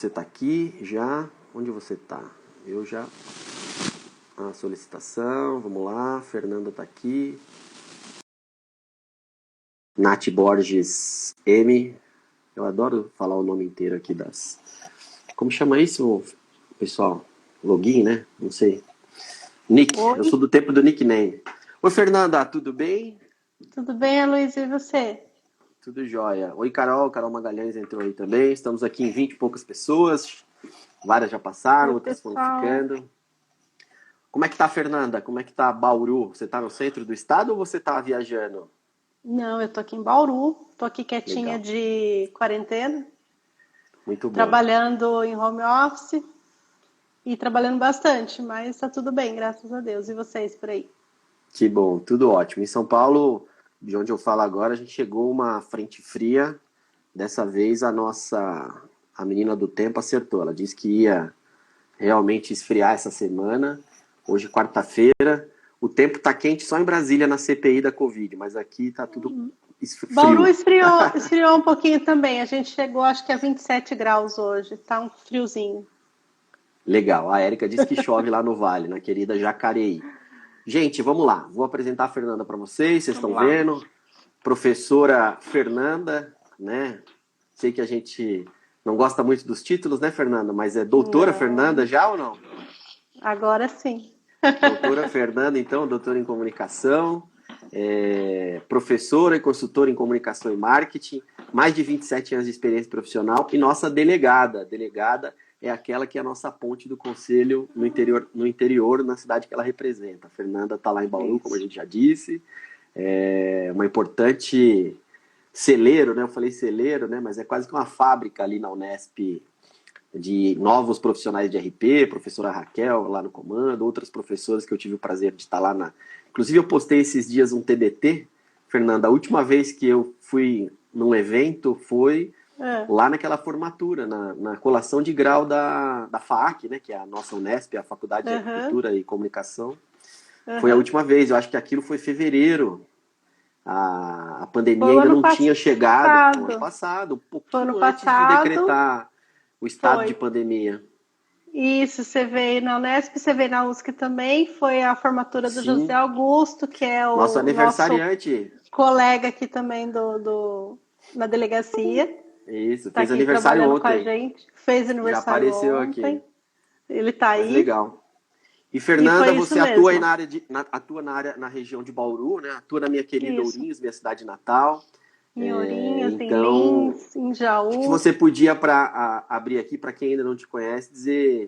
Você está aqui já? Onde você está? Eu já... A solicitação, vamos lá. Fernanda está aqui. Nath Borges M. Eu adoro falar o nome inteiro aqui das... Como chama isso, pessoal? Login, né? Não sei. Nick. Oi. Eu sou do tempo do nickname. Oi, Fernanda, tudo bem? Tudo bem, Luiz, e você? Tudo jóia. Oi, Carol. Carol Magalhães entrou aí também. Estamos aqui em 20 e poucas pessoas. Várias já passaram, Oi, outras foram pessoal. ficando. Como é que tá, Fernanda? Como é que tá Bauru? Você tá no centro do estado ou você tá viajando? Não, eu tô aqui em Bauru, tô aqui quietinha Legal. de quarentena, Muito bom. trabalhando em home office e trabalhando bastante, mas tá tudo bem, graças a Deus. E vocês por aí? Que bom, tudo ótimo. Em São Paulo, de onde eu falo agora, a gente chegou uma frente fria. Dessa vez a menina do tempo acertou. Ela disse que ia realmente esfriar essa semana. Hoje, quarta-feira, o tempo tá quente só em Brasília na CPI da Covid, mas aqui tá tudo Bauru frio. esfriou um pouquinho também. A gente chegou, acho que a 27 graus hoje, tá um friozinho. Legal. A Érica disse que chove lá no Vale, na querida Jacareí. Gente, vamos lá. Vou apresentar a Fernanda para vocês. Vocês estão Vamos lá. vendo? Professora Fernanda, né? Sei que a gente não gosta muito dos títulos, né, Fernanda? Mas é doutora Fernanda Não, já ou não? agora sim. Doutora Fernanda, então, doutora em comunicação, professora e consultora em comunicação e marketing, mais de 27 anos de experiência profissional e nossa delegada. A delegada é aquela que é a nossa ponte do conselho no interior, na cidade que ela representa. A Fernanda está lá em Bauru, como a Isso. gente já disse, é uma importante celeiro, né? Eu falei celeiro, né? Mas é quase que uma fábrica ali na Unesp de novos profissionais de RP, professora Raquel lá no comando, outras professoras que eu tive o prazer de estar lá na... Inclusive eu postei esses dias um TBT, Fernanda, a última vez que eu fui num evento foi É. lá naquela formatura, na colação de grau da FAAC, né, que é a nossa Unesp, a Faculdade de Aham, Agricultura e Comunicação. Foi a aham. última vez, eu acho que aquilo foi fevereiro. A Foi pandemia o ainda ano não tinha chegado, foi o ano passado. passado, um Foi ano pouquinho antes de passado, decretar o estado de foi. pandemia. Isso, você veio na Unesp, você veio na USC também. Foi a formatura do José Sim, Augusto, que é nosso o nosso aniversariante. colega aqui também na delegacia. Isso, Está fez aqui aniversário trabalhando com a ontem. gente. Fez Já aniversário apareceu aqui. ontem. Ele está Mas aí. legal. E E Fernanda, foi isso você atua aí mesmo. na área atua na região de Bauru, né? Atua na minha querida Isso. Ourinhos, minha cidade natal. Em Ourinhos, em Então, Lins, em acho que Jaú. você podia para abrir aqui para quem ainda não te conhece, dizer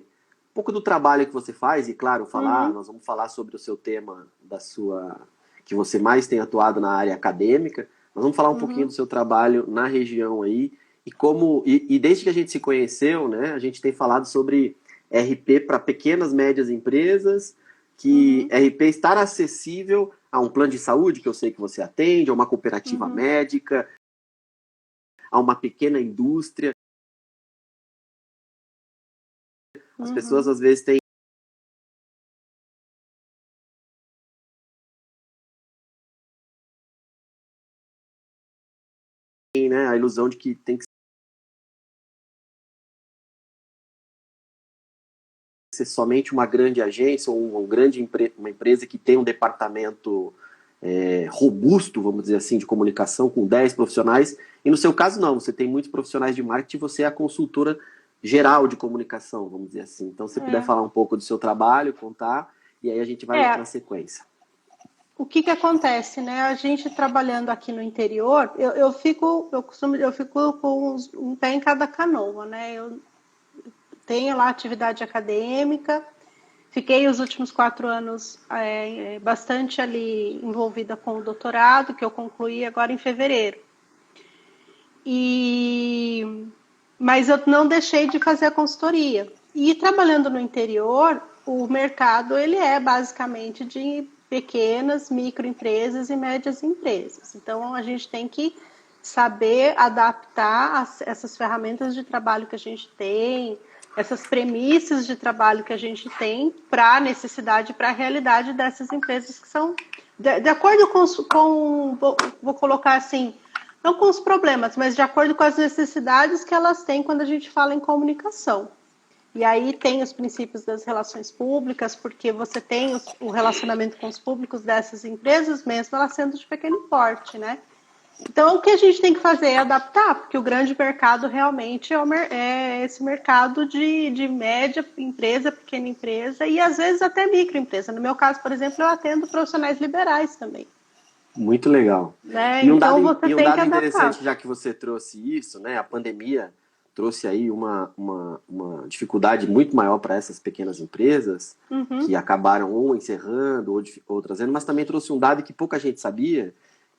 um pouco do trabalho que você faz e claro, Uhum, nós vamos falar sobre o seu tema da sua que você mais tem atuado na área acadêmica. Nós vamos falar um pouquinho do uhum, seu trabalho na região aí e desde que a gente se conheceu, né, a gente tem falado sobre RP para pequenas, médias empresas, que uhum, RP estar acessível a um plano de saúde que eu sei que você atende, a uma cooperativa uhum, médica, a uma pequena indústria. As pessoas uhum. às vezes têm, né, a ilusão de que tem que ser somente uma grande agência ou uma empresa que tem um departamento robusto, vamos dizer assim, de comunicação com 10 profissionais. E no seu caso, não. Você tem muitos profissionais de marketing e você é a consultora geral de comunicação, vamos dizer assim. Então, se você puder É. falar um pouco do seu trabalho, contar, e aí a gente vai na É, sequência. o que que acontece, né? A gente trabalhando aqui no interior, eu fico com um pé em cada canoa, né? Eu tenho lá atividade acadêmica, fiquei os últimos 4 anos bastante ali envolvida com o doutorado, que eu concluí agora em fevereiro. E mas eu não deixei de fazer a consultoria. E trabalhando no interior, o mercado ele é basicamente de pequenas, microempresas e médias empresas. Então a gente tem que saber adaptar essas ferramentas de trabalho que a gente tem, essas premissas de trabalho que a gente tem para a necessidade, para a realidade dessas empresas que são de acordo com vou colocar assim, Não com os problemas, mas de acordo com as necessidades que elas têm quando a gente fala em comunicação. E aí tem os princípios das relações públicas, porque você tem o relacionamento com os públicos dessas empresas, mesmo elas sendo de pequeno porte, né? Então, o que a gente tem que fazer é adaptar, porque o grande mercado realmente é esse mercado de média empresa, pequena empresa e, às vezes, até microempresa. No meu caso, por exemplo, eu atendo profissionais liberais também. Muito legal. Né? E um Então, dado, você e um tem que dado adaptar. interessante, já que você trouxe isso, né? A pandemia trouxe aí uma dificuldade muito maior para essas pequenas empresas, que acabaram ou encerrando ou trazendo, mas também trouxe um dado que pouca gente sabia,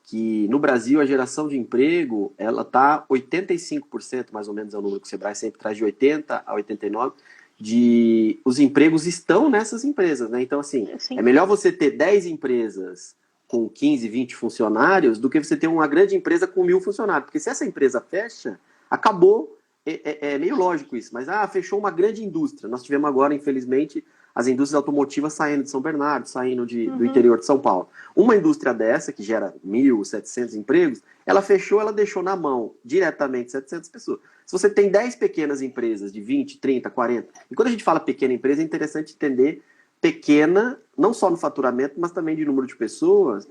que no Brasil a geração de emprego, ela está 85%, mais ou menos é o número que o Sebrae sempre traz, de 80 a 89%, de os empregos estão nessas empresas, né? Então, assim, Sim. é melhor você ter 10 empresas com 15, 20 funcionários do que você ter uma grande empresa com 1.000 funcionários. Porque se essa empresa fecha, acabou. É meio lógico isso, mas fechou uma grande indústria. Nós tivemos agora, infelizmente, as indústrias automotivas saindo de São Bernardo, saindo do interior de São Paulo. Uma indústria dessa, que gera 1.700 empregos, ela fechou, ela deixou na mão diretamente 700 pessoas. Se você tem 10 pequenas empresas de 20, 30, 40, e quando a gente fala pequena empresa, é interessante entender pequena, não só no faturamento, mas também de número de pessoas,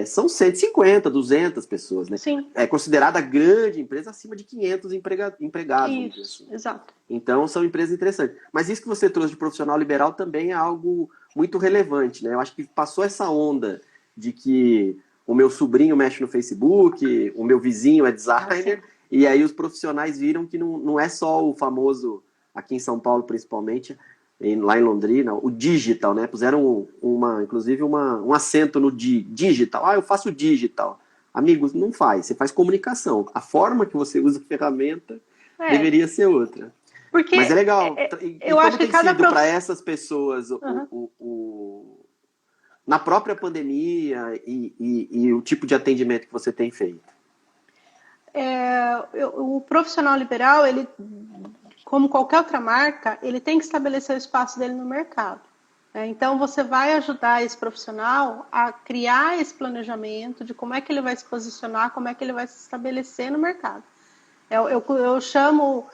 são 150, 200 pessoas, né? Sim. É considerada grande empresa acima de 500 empregados. Isso, assim. exato. Então, são empresas interessantes. Mas isso que você trouxe de profissional liberal também é algo muito relevante, né? Eu acho que passou essa onda de que o meu sobrinho mexe no Facebook, o meu vizinho é designer, e aí os profissionais viram que não é só o famoso, aqui em São Paulo principalmente, lá em Londrina, o digital, né? Puseram inclusive um acento no digital. Eu faço digital. Amigos, não faz. Você faz comunicação. A forma que você usa a ferramenta deveria ser outra. Porque mas é legal. E eu como acho que tem cada sido para essas pessoas na própria pandemia e o tipo de atendimento que você tem feito? O profissional liberal, ele, como qualquer outra marca, ele tem que estabelecer o espaço dele no mercado. Então, você vai ajudar esse profissional a criar esse planejamento de como é que ele vai se posicionar, como é que ele vai se estabelecer no mercado. Eu chamo...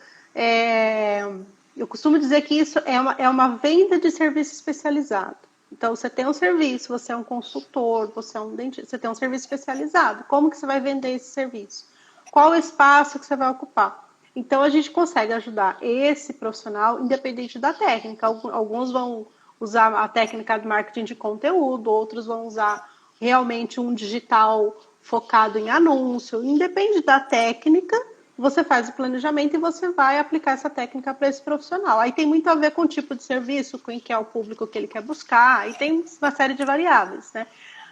eu costumo dizer que isso é uma venda de serviço especializado. Então, você tem um serviço, você é um consultor, você é um dentista, você tem um serviço especializado. Como que você vai vender esse serviço? Qual o espaço que você vai ocupar? Então, a gente consegue ajudar esse profissional, independente da técnica. Alguns vão usar a técnica de marketing de conteúdo, outros vão usar realmente um digital focado em anúncio. Independe da técnica, você faz o planejamento e você vai aplicar essa técnica para esse profissional. Aí tem muito a ver com o tipo de serviço, com quem é o público que ele quer buscar, aí tem uma série de variáveis, né?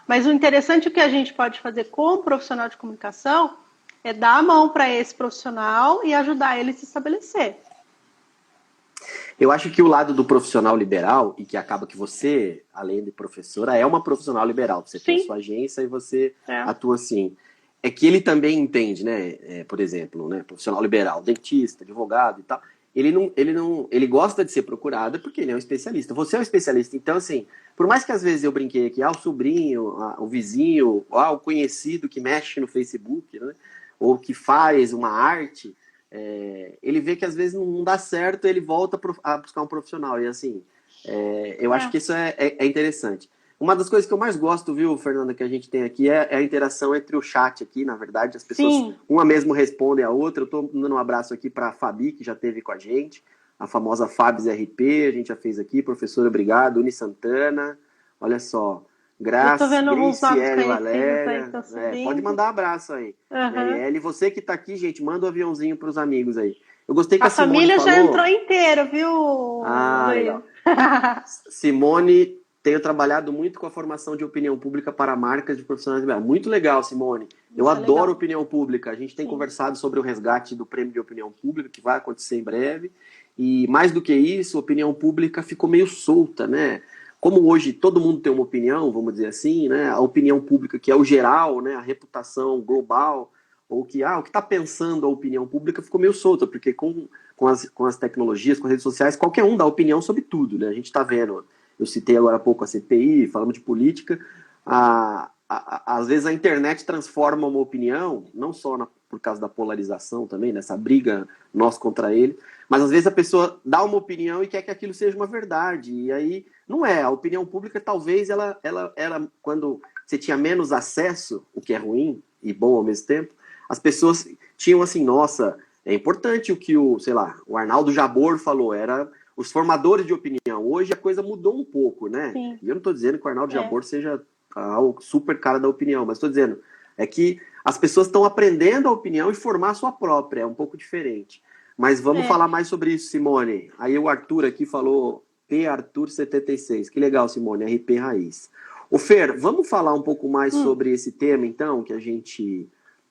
Mas o interessante que a gente pode fazer com o profissional de comunicação é dar a mão para esse profissional e ajudar ele a se estabelecer. Eu acho que o lado do profissional liberal, e que acaba que você, além de professora, é uma profissional liberal. Você tem a sua agência e você atua assim. É que ele também entende, né? Por exemplo, né? Profissional liberal, dentista, advogado e tal. Ele gosta de ser procurado porque ele é um especialista. Você é um especialista. Então, assim, por mais que às vezes eu brinquei aqui, o sobrinho, o vizinho, o conhecido que mexe no Facebook, né? Ou que faz uma arte, ele vê que às vezes não dá certo, ele volta a buscar um profissional. E assim, eu acho que isso é interessante. Uma das coisas que eu mais gosto, viu, Fernanda, que a gente tem aqui é a interação entre o chat aqui, na verdade. As pessoas, uma mesmo responde a outra. Eu estou dando um abraço aqui para a Fabi, que já esteve com a gente, a famosa Fabs RP, a gente já fez aqui. Professora, obrigado. Uni Santana, olha só. Graciele Valéria. Pode mandar um abraço aí. Gabriele, você que está aqui, gente, manda um aviãozinho para os amigos aí. Eu gostei que a Simone família falou... já entrou inteira, viu? Legal. Simone... Tenho trabalhado muito com a formação de opinião pública para marcas de profissionais liberais. Muito legal, Simone. Eu adoro opinião pública. A gente tem conversado sobre o resgate do prêmio de opinião pública, que vai acontecer em breve. E mais do que isso, a opinião pública ficou meio solta, né? Como hoje todo mundo tem uma opinião, vamos dizer assim, né? A opinião pública, que é o geral, né? A reputação global, ou que o que está pensando a opinião pública ficou meio solta, porque com as tecnologias, com as redes sociais, qualquer um dá opinião sobre tudo, né? A gente está vendo... Eu citei agora há pouco a CPI, falamos de política. Às vezes a internet transforma uma opinião, não só por causa da polarização também, nessa briga nós contra ele. Mas às vezes a pessoa dá uma opinião e quer que aquilo seja uma verdade. E aí não é. A opinião pública, talvez, ela quando você tinha menos acesso, o que é ruim e bom ao mesmo tempo, as pessoas tinham assim, nossa, é importante o que o Arnaldo Jabor falou, era os formadores de opinião. Hoje a coisa mudou um pouco, né? Sim. E eu não estou dizendo que o Arnaldo Jabor seja o super cara da opinião, mas estou dizendo é que as pessoas estão aprendendo a opinião e formar a sua própria, é um pouco diferente. Mas vamos falar mais sobre isso, Simone. Aí o Arthur aqui falou PArthur76. Que legal, Simone, RP Raiz. Ô Fer, vamos falar um pouco mais sobre esse tema, então, que a gente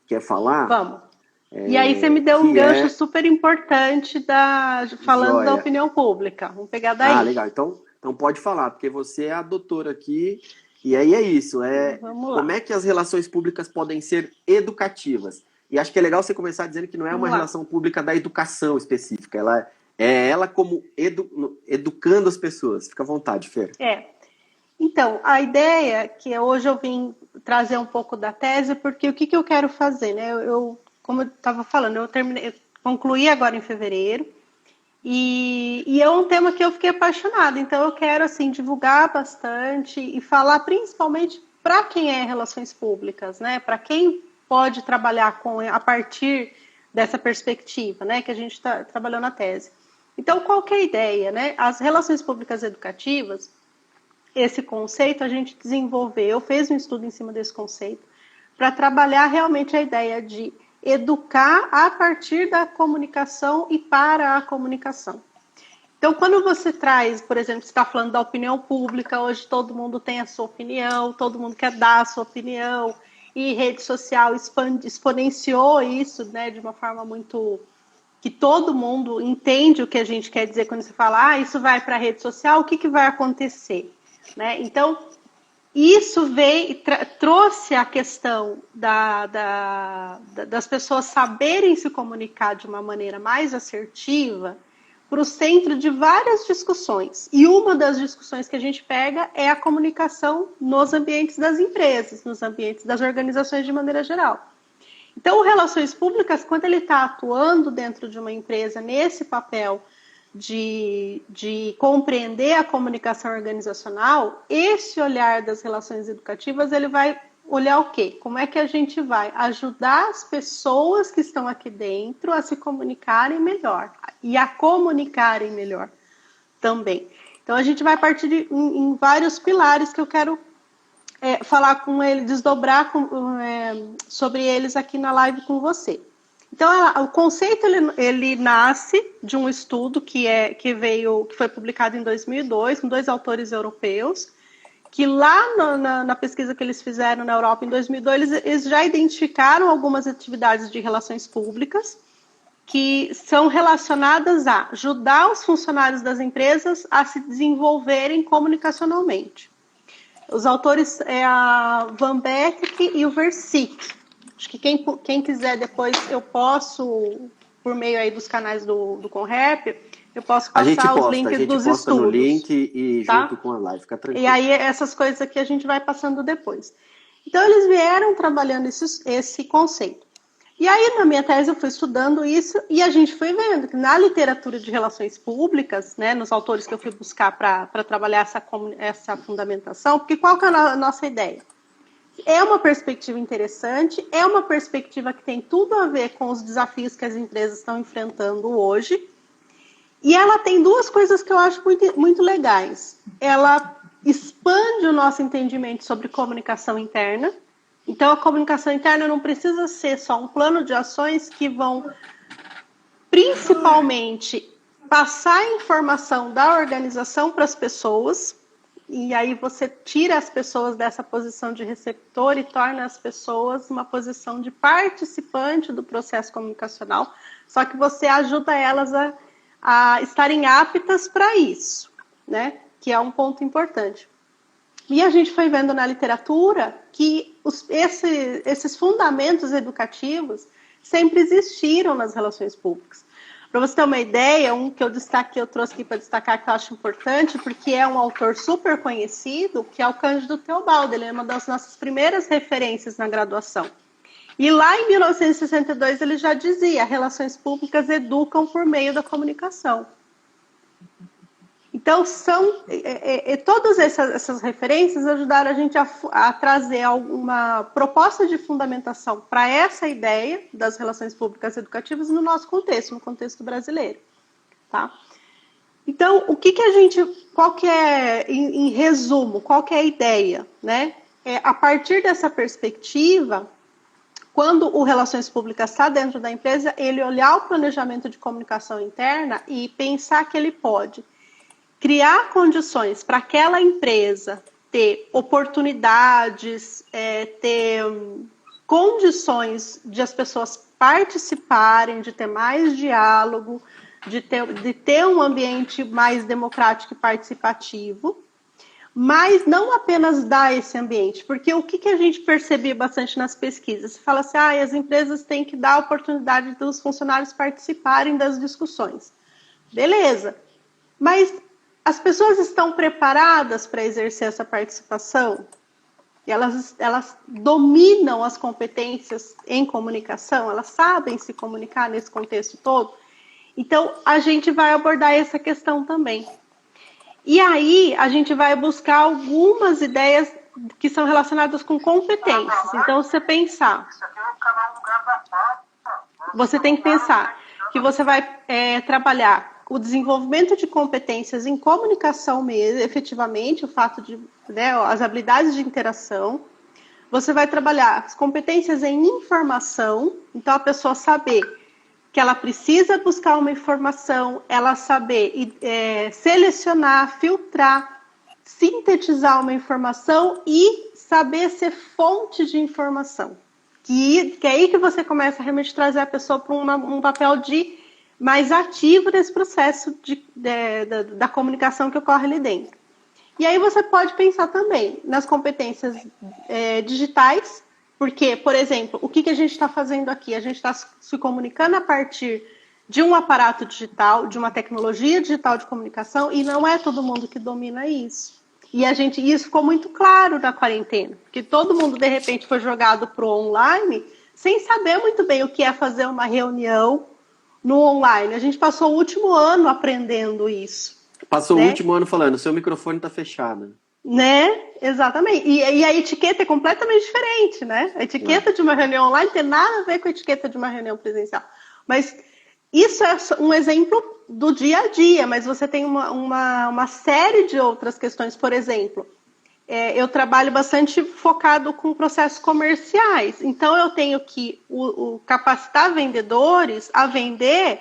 quer falar? Vamos. E aí você me deu um gancho super importante falando da opinião pública. Vamos pegar daí. Ah, legal. Então pode falar, porque você é a doutora aqui. E aí é isso. Como é que as relações públicas podem ser educativas? E acho que é legal você começar dizendo que não é uma relação pública da educação específica. Ela como educando as pessoas. Fica à vontade, Fer. Então, a ideia que hoje eu vim trazer um pouco da tese, porque o que eu quero fazer, né? Como eu estava falando, eu concluí agora em fevereiro, e é um tema que eu fiquei apaixonada, então eu quero assim, divulgar bastante e falar principalmente para quem é relações públicas, né? Para quem pode trabalhar a partir dessa perspectiva, né? Que a gente trabalhou na tese. Então, qual que é a ideia, né? As relações públicas educativas, esse conceito a gente desenvolveu, fez um estudo em cima desse conceito, para trabalhar realmente a ideia de educar a partir da comunicação e para a comunicação. Então, quando você traz, por exemplo, você está falando da opinião pública, hoje todo mundo tem a sua opinião, todo mundo quer dar a sua opinião, e rede social exponenciou isso, né, de uma forma muito... que todo mundo entende o que a gente quer dizer quando você fala, isso vai para a rede social, o que vai acontecer? Né? Então, isso trouxe a questão das pessoas saberem se comunicar de uma maneira mais assertiva para o centro de várias discussões. E uma das discussões que a gente pega é a comunicação nos ambientes das empresas, nos ambientes das organizações de maneira geral. Então, o Relações Públicas, quando ele está atuando dentro de uma empresa nesse papel de compreender a comunicação organizacional, esse olhar das relações educativas, ele vai olhar o quê? Como é que a gente vai ajudar as pessoas que estão aqui dentro a se comunicarem melhor e a comunicarem melhor também. Então, a gente vai partir em vários pilares que eu quero falar com ele, desdobrar sobre eles aqui na live com você. Então, o conceito ele nasce de um estudo que foi publicado em 2002, com 2 autores europeus, que lá na pesquisa que eles fizeram na Europa em 2002, eles já identificaram algumas atividades de relações públicas que são relacionadas a ajudar os funcionários das empresas a se desenvolverem comunicacionalmente. Os autores é a Van Beek e o Versick. Acho que quem quiser depois, eu posso, por meio aí dos canais do Conrep, eu posso passar os links dos estudos. A gente posta no link e junto com a live, fica tranquilo. E aí essas coisas aqui a gente vai passando depois. Então eles vieram trabalhando esse conceito. E aí na minha tese eu fui estudando isso e a gente foi vendo que na literatura de relações públicas, né, nos autores que eu fui buscar para trabalhar essa fundamentação, porque qual que é a nossa ideia? É uma perspectiva interessante, é uma perspectiva que tem tudo a ver com os desafios que as empresas estão enfrentando hoje. E ela tem 2 coisas que eu acho muito, muito legais. Ela expande o nosso entendimento sobre comunicação interna. Então, a comunicação interna não precisa ser só um plano de ações que vão, principalmente, passar a informação da organização para as pessoas. E aí você tira as pessoas dessa posição de receptor e torna as pessoas uma posição de participante do processo comunicacional, só que você ajuda elas a estarem aptas para isso, né? Que é um ponto importante. E a gente foi vendo na literatura que esses fundamentos educativos sempre existiram nas relações públicas. Para você ter uma ideia, um que eu trouxe aqui para destacar, que eu acho importante, porque é um autor super conhecido, que é o Cândido Teobaldo. Ele é uma das nossas primeiras referências na graduação. E lá em 1962 ele já dizia: relações públicas educam por meio da comunicação. Então, todas essas referências ajudaram a gente a trazer uma proposta de fundamentação para essa ideia das relações públicas educativas no nosso contexto, no contexto brasileiro. Tá? Então, qual que é, em resumo, qual que é a ideia? Né? A partir dessa perspectiva, quando o Relações Públicas está dentro da empresa, ele olhar o planejamento de comunicação interna e pensar que ele pode criar condições para aquela empresa ter oportunidades, ter condições de as pessoas participarem, de ter mais diálogo, de ter um ambiente mais democrático e participativo, mas não apenas dar esse ambiente, porque o que a gente percebia bastante nas pesquisas? Você fala assim, as empresas têm que dar a oportunidade dos funcionários participarem das discussões. Beleza, mas as pessoas estão preparadas para exercer essa participação? Elas dominam as competências em comunicação? Elas sabem se comunicar nesse contexto todo? Então, a gente vai abordar essa questão também. E aí, a gente vai buscar algumas ideias que são relacionadas com competências. Então, você pensar... Você tem que pensar que você vai trabalhar o desenvolvimento de competências em comunicação mesmo, efetivamente, o fato de, as habilidades de interação. Você vai trabalhar as competências em informação, então a pessoa saber que ela precisa buscar uma informação, ela saber selecionar, filtrar, sintetizar uma informação e saber ser fonte de informação. Que é aí que você começa a realmente trazer a pessoa para um papel de mais ativo nesse processo da comunicação que ocorre ali dentro. E aí você pode pensar também nas competências digitais, porque, por exemplo, o que a gente está fazendo aqui? A gente está se comunicando a partir de um aparato digital, de uma tecnologia digital de comunicação, e não é todo mundo que domina isso. E isso ficou muito claro na quarentena, que todo mundo, de repente, foi jogado para o online, sem saber muito bem o que é fazer uma reunião no online. A gente passou o último ano aprendendo isso. Passou o último ano falando, seu microfone está fechado. Né? Exatamente. E a etiqueta é completamente diferente, né? A etiqueta de uma reunião online tem nada a ver com a etiqueta de uma reunião presencial. Mas isso é um exemplo do dia a dia, mas você tem uma série de outras questões. Por exemplo, eu trabalho bastante focado com processos comerciais. Então, eu tenho que capacitar vendedores a vender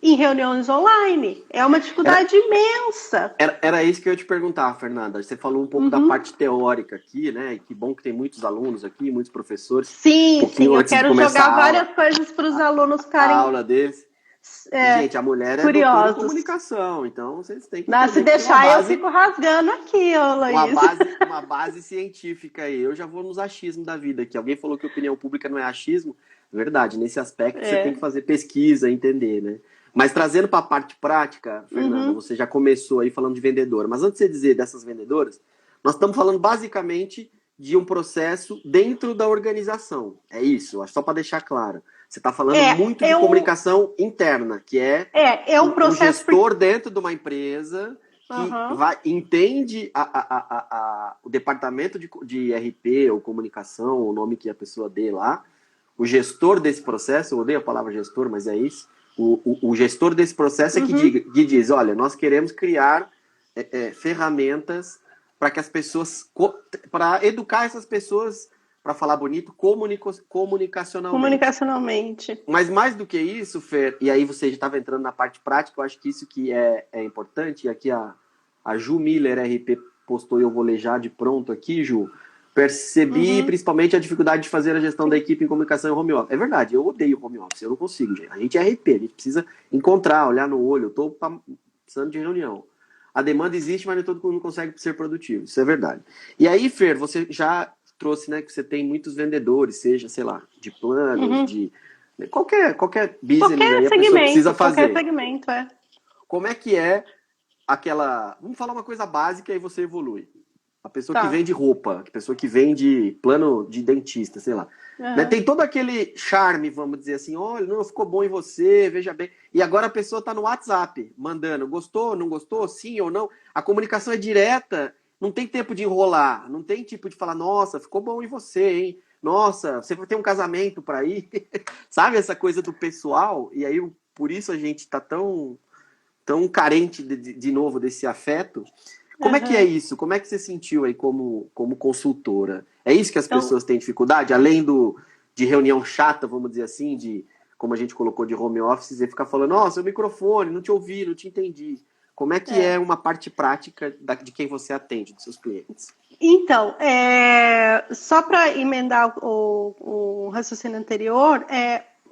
em reuniões online. É uma dificuldade imensa. Era isso que eu ia te perguntar, Fernanda. Você falou um pouco da parte teórica aqui, né? E que bom que tem muitos alunos aqui, muitos professores. Sim, eu quero jogar várias coisas para os alunos ficarem... A aula deles. Gente, a mulher é doutora em comunicação, então vocês têm que... Se deixar, eu fico rasgando aqui, Laís. Uma base científica aí. Eu já vou nos achismos da vida aqui. Alguém falou que opinião pública não é achismo. Verdade, nesse aspecto você tem que fazer pesquisa, entender, né? Mas trazendo para a parte prática, Fernanda, você já começou aí falando de vendedora. Mas antes de você dizer dessas vendedoras, nós estamos falando basicamente de um processo dentro da organização. É isso, só para deixar claro. Você está falando muito de comunicação interna, que é um processo... um gestor dentro de uma empresa que entende o departamento de RP ou comunicação, o nome que a pessoa dê lá, o gestor desse processo, eu odeio a palavra gestor, mas é isso. O gestor desse processo é que diz, olha, nós queremos criar ferramentas para que as pessoas, para educar essas pessoas, para falar bonito, comunicacionalmente. Mas mais do que isso, Fer, e aí você já estava entrando na parte prática, eu acho que isso que é importante, e aqui a Ju Miller, RP, postou, e eu vou ler já de pronto aqui, Ju, percebi principalmente a dificuldade de fazer a gestão da equipe em comunicação em home office. É verdade, eu odeio home office, eu não consigo, gente. A gente é RP, a gente precisa encontrar, olhar no olho, eu estou precisando de reunião. A demanda existe, mas nem todo mundo consegue ser produtivo, isso é verdade. E aí, Fer, você já trouxe, né, que você tem muitos vendedores, seja, sei lá, de planos, de qualquer business aí a pessoa precisa fazer. Qualquer segmento, Como é que é aquela... Vamos falar uma coisa básica e você evolui. a pessoa que Tá. vende roupa, a pessoa que vende plano de dentista, sei lá. Uhum. Né? Tem todo aquele charme, vamos dizer assim, olha, não ficou bom em você, veja bem. E agora a pessoa está no WhatsApp, mandando, gostou, não gostou, sim ou não. A comunicação é direta, não tem tempo de enrolar, não tem tipo de falar, nossa, ficou bom em você, hein? Nossa, você vai ter um casamento para ir. Sabe essa coisa do pessoal? E aí, por isso a gente está tão carente de novo desse afeto. Como é que é isso? Como é que você sentiu aí como consultora? É isso que as pessoas têm dificuldade? Além de reunião chata, vamos dizer assim, de como a gente colocou de home office, e ficar falando, nossa, o microfone, não te ouvi, não te entendi. Como é que é uma parte prática de quem você atende, dos seus clientes? Então, só para emendar o raciocínio anterior,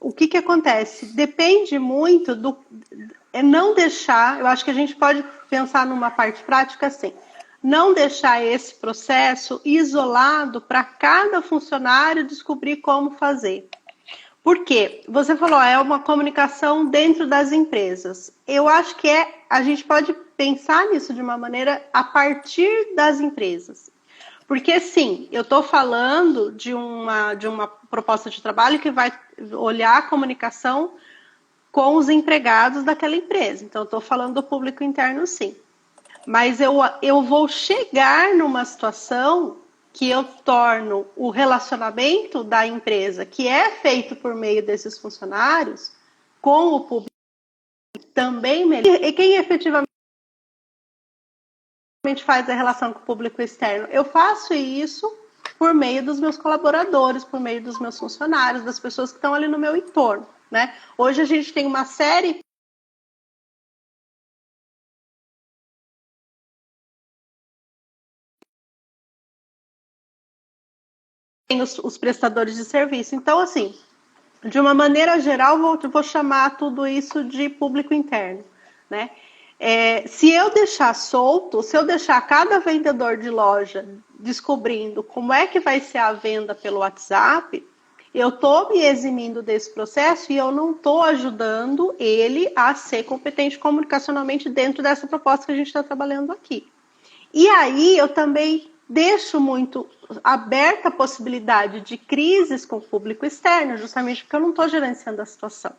o que acontece? Depende muito do... não deixar, eu acho que a gente pode pensar numa parte prática assim, não deixar esse processo isolado para cada funcionário descobrir como fazer. Por quê? Você falou, é uma comunicação dentro das empresas. Eu acho que a gente pode pensar nisso de uma maneira a partir das empresas. Porque, sim, eu estou falando de uma proposta de trabalho que vai olhar a comunicação com os empregados daquela empresa. Então, eu estou falando do público interno, sim. Mas eu vou chegar numa situação que eu torno o relacionamento da empresa, que é feito por meio desses funcionários, com o público também melhor. E quem efetivamente faz a relação com o público externo? Eu faço isso por meio dos meus colaboradores, por meio dos meus funcionários, das pessoas que estão ali no meu entorno, né? Hoje a gente tem uma série os prestadores de serviço. Então, assim, de uma maneira geral, vou chamar tudo isso de público interno, né? Se eu deixar solto, se eu deixar cada vendedor de loja descobrindo como é que vai ser a venda pelo WhatsApp, eu estou me eximindo desse processo e eu não estou ajudando ele a ser competente comunicacionalmente dentro dessa proposta que a gente está trabalhando aqui. E aí eu também deixo muito aberta a possibilidade de crises com o público externo, justamente porque eu não estou gerenciando a situação.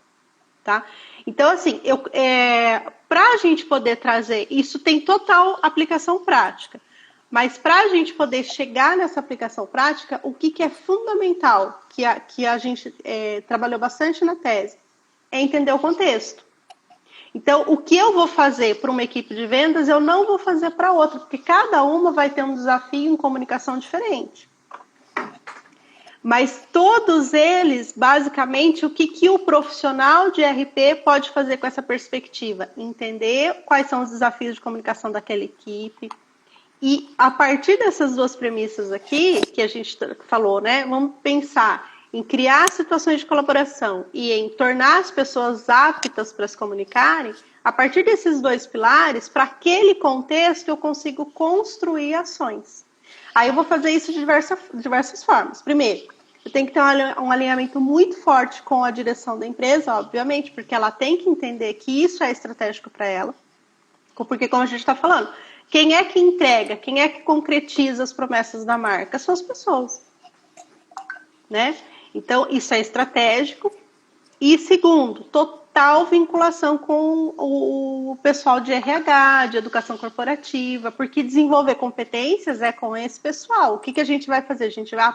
Tá? Então, assim, para a gente poder trazer, isso tem total aplicação prática, mas para a gente poder chegar nessa aplicação prática, o que é fundamental, que a gente trabalhou bastante na tese, é entender o contexto. Então, o que eu vou fazer para uma equipe de vendas, eu não vou fazer para outra, porque cada uma vai ter um desafio em comunicação diferente. Mas todos eles, basicamente, o que o profissional de RP pode fazer com essa perspectiva? Entender quais são os desafios de comunicação daquela equipe. E a partir dessas duas premissas aqui, que a gente falou, né? Vamos pensar em criar situações de colaboração e em tornar as pessoas aptas para se comunicarem. A partir desses dois pilares, para aquele contexto, eu consigo construir ações. Aí eu vou fazer isso de diversas formas. Primeiro, eu tenho que ter um alinhamento muito forte com a direção da empresa, obviamente, porque ela tem que entender que isso é estratégico para ela. Porque, como a gente está falando, quem é que entrega, quem é que concretiza as promessas da marca? São as pessoas. Né? Então, isso é estratégico. E segundo, total vinculação com o pessoal de RH, de educação corporativa, porque desenvolver competências é com esse pessoal. O que a gente vai fazer? A gente vai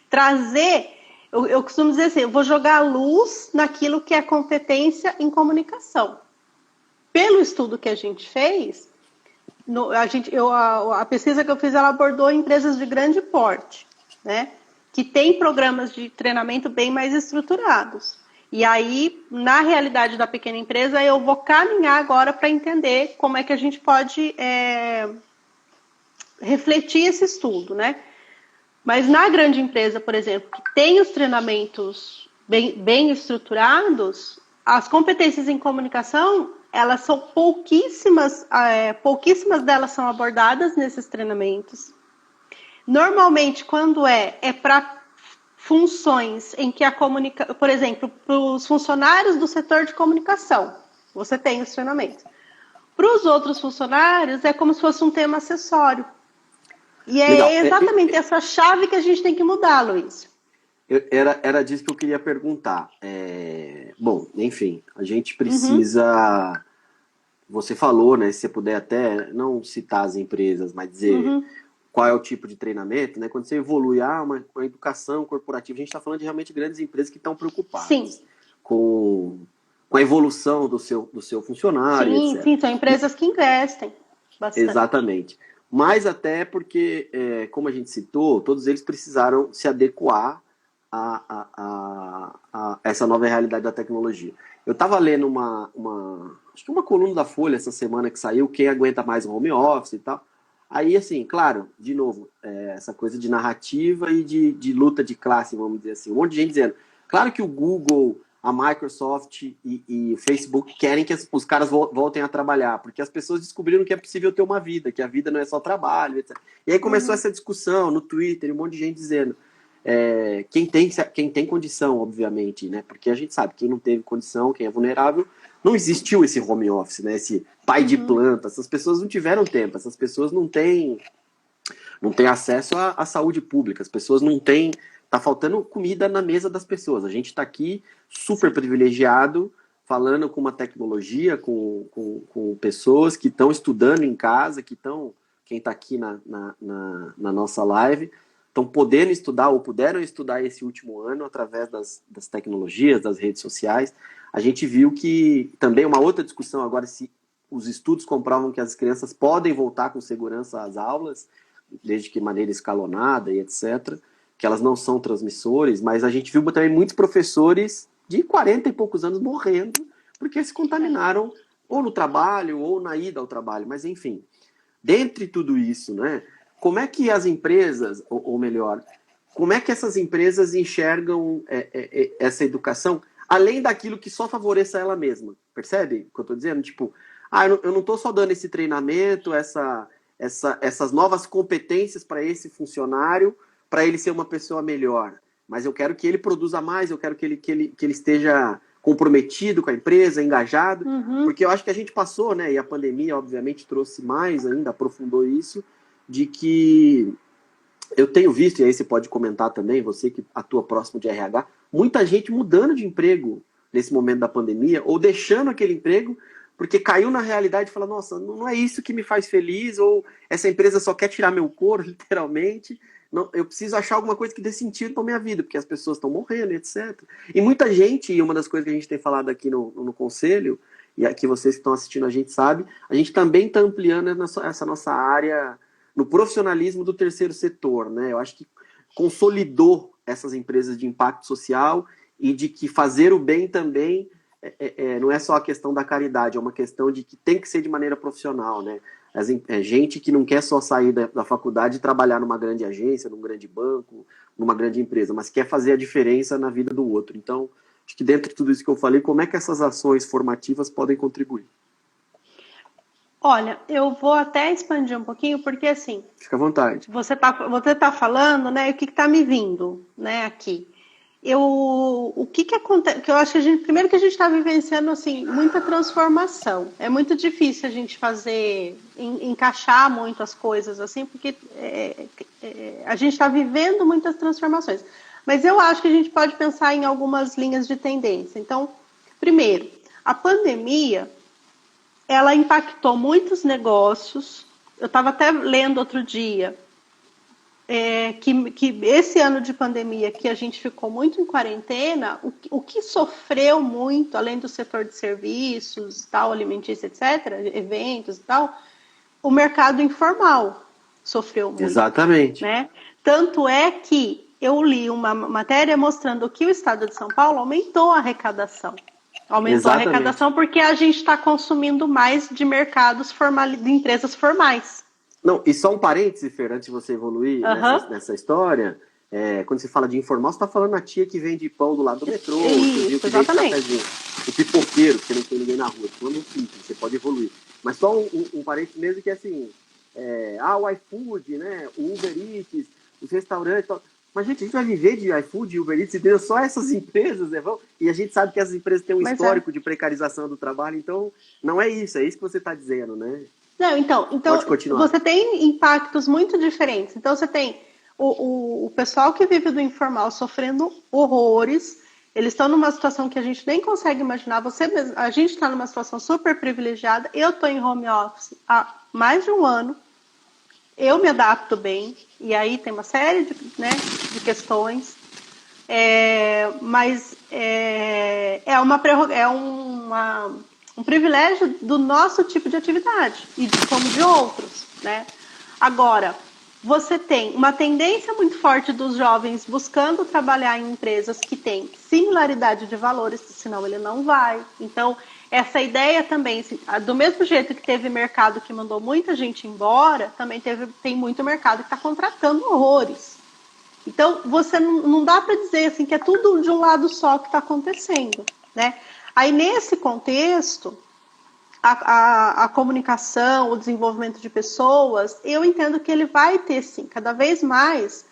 trazer, eu costumo dizer assim, eu vou jogar luz naquilo que é competência em comunicação. Pelo estudo que a gente fez, a pesquisa que eu fiz, ela abordou empresas de grande porte, né? Que tem programas de treinamento bem mais estruturados. E aí, na realidade da pequena empresa, eu vou caminhar agora para entender como é que a gente pode refletir esse estudo, né? Mas na grande empresa, por exemplo, que tem os treinamentos bem estruturados, as competências em comunicação, elas são pouquíssimas delas são abordadas nesses treinamentos. Normalmente, quando é para funções em que por exemplo, para os funcionários do setor de comunicação, você tem os treinamentos. Para os outros funcionários, é como se fosse um tema acessório. E é exatamente essa chave que a gente tem que mudar, Luiz. Era disso que eu queria perguntar. Bom, enfim, a gente precisa. Você falou, né? Se você puder até não citar as empresas, mas dizer qual é o tipo de treinamento, né? Quando você evolui uma educação corporativa, a gente está falando de realmente grandes empresas que estão preocupadas com a evolução do seu funcionário, etc. Sim, são empresas que investem bastante. Exatamente. Mas até porque, como a gente citou, todos eles precisaram se adequar a essa nova realidade da tecnologia. Eu estava lendo acho que uma coluna da Folha essa semana que saiu, quem aguenta mais um home office e tal. Aí, assim, claro, de novo, essa coisa de narrativa e de luta de classe, vamos dizer assim. Um monte de gente dizendo, claro que o Google, a Microsoft e o Facebook querem que os caras voltem a trabalhar, porque as pessoas descobriram que é possível ter uma vida, que a vida não é só trabalho, etc. E aí começou essa discussão no Twitter, um monte de gente dizendo quem tem condição, obviamente, né? Porque a gente sabe, quem não teve condição, quem é vulnerável, não existiu esse home office, né? Esse pai de planta, essas pessoas não tiveram tempo, essas pessoas não têm acesso à saúde pública, as pessoas não têm, tá faltando comida na mesa das pessoas. A gente está aqui super privilegiado, falando com uma tecnologia, com pessoas que estão estudando em casa, quem está aqui na nossa live, estão podendo estudar ou puderam estudar esse último ano através das tecnologias, das redes sociais. A gente viu que também uma outra discussão agora, se os estudos comprovam que as crianças podem voltar com segurança às aulas, desde que maneira escalonada e etc., que elas não são transmissores, mas a gente viu também muitos professores de 40 e poucos anos morrendo porque se contaminaram ou no trabalho ou na ida ao trabalho, mas enfim. Dentre tudo isso, né? Como é que as empresas, ou melhor, como é que essas empresas enxergam essa educação, além daquilo que só favoreça ela mesma? Percebe o que eu estou dizendo? Tipo, eu não estou só dando esse treinamento, essas novas competências para esse funcionário, para ele ser uma pessoa melhor, mas eu quero que ele produza mais, eu quero que ele esteja comprometido com a empresa, engajado, porque eu acho que a gente passou, né, e a pandemia, obviamente, trouxe mais ainda, aprofundou isso, de que eu tenho visto, e aí você pode comentar também, você que atua próximo de RH, muita gente mudando de emprego nesse momento da pandemia, ou deixando aquele emprego, porque caiu na realidade e fala, nossa, não é isso que me faz feliz, ou essa empresa só quer tirar meu couro, literalmente, não, eu preciso achar alguma coisa que dê sentido para minha vida, porque as pessoas estão morrendo, etc. E muita gente, e uma das coisas que a gente tem falado aqui no Conselho, e aqui vocês que estão assistindo a gente sabe, a gente também está ampliando essa nossa área no profissionalismo do terceiro setor, né? Eu acho que consolidou essas empresas de impacto social e de que fazer o bem também não é só a questão da caridade, é uma questão de que tem que ser de maneira profissional, né? Gente que não quer só sair da faculdade e trabalhar numa grande agência, num grande banco, numa grande empresa, mas quer fazer a diferença na vida do outro. Então, acho que dentro de tudo isso que eu falei, como é que essas ações formativas podem contribuir? Olha, eu vou até expandir um pouquinho, porque assim... Fica à vontade. Você tá falando, né, o que está me vindo, né, aqui. O que acontece, que eu acho que primeiro que a gente está vivenciando, assim, muita transformação. É muito difícil a gente encaixar muitas coisas, assim, porque a gente está vivendo muitas transformações. Mas eu acho que a gente pode pensar em algumas linhas de tendência. Então, primeiro, a pandemia, ela impactou muitos negócios. Eu estava até lendo outro dia que esse ano de pandemia, que a gente ficou muito em quarentena, o que sofreu muito, além do setor de serviços, tal, alimentício, etc., eventos e tal, o mercado informal sofreu muito. Exatamente. Né? Tanto é que eu li uma matéria mostrando que o estado de São Paulo aumentou a arrecadação. Aumentou a arrecadação porque a gente está consumindo mais de mercados de empresas formais. Não, e só um parêntese, Fer, antes de você evoluir nessa história, quando você fala de informal, você está falando a tia que vende pão do lado do metrô, isso, que vende cafezinho, o pipoqueiro, que não tem ninguém na rua, falando um simples, você pode evoluir. Mas só um parêntese mesmo que é assim, o iFood, né, o Uber Eats, os restaurantes, mas gente, a gente vai viver de iFood e Uber Eats, entendeu? Só essas empresas, né? E a gente sabe que essas empresas têm um histórico de precarização do trabalho, então não é isso que você está dizendo, né? Não, então Pode continuar. você tem impactos muito diferentes. Então você tem o pessoal que vive do informal sofrendo horrores. Eles estão numa situação que a gente nem consegue imaginar. A gente está numa situação super privilegiada. Eu estou em home office há mais de um ano. Eu me adapto bem. E aí tem uma série de questões. Mas um privilégio do nosso tipo de atividade e como de outros, né? Agora, você tem uma tendência muito forte dos jovens buscando trabalhar em empresas que têm similaridade de valores, senão ele não vai. Então, essa ideia também, do mesmo jeito que teve mercado que mandou muita gente embora, também tem muito mercado que está contratando horrores. Então, você não dá para dizer assim que é tudo de um lado só que está acontecendo, né? Aí, nesse contexto, a comunicação, o desenvolvimento de pessoas, eu entendo que ele vai ter, sim, cada vez mais,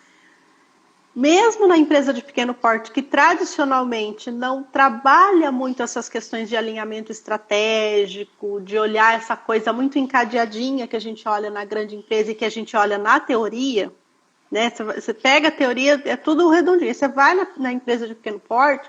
mesmo na empresa de pequeno porte, que tradicionalmente não trabalha muito essas questões de alinhamento estratégico, de olhar essa coisa muito encadeadinha que a gente olha na grande empresa e que a gente olha na teoria, né? Você pega a teoria, é tudo redondinho. Você vai na empresa de pequeno porte,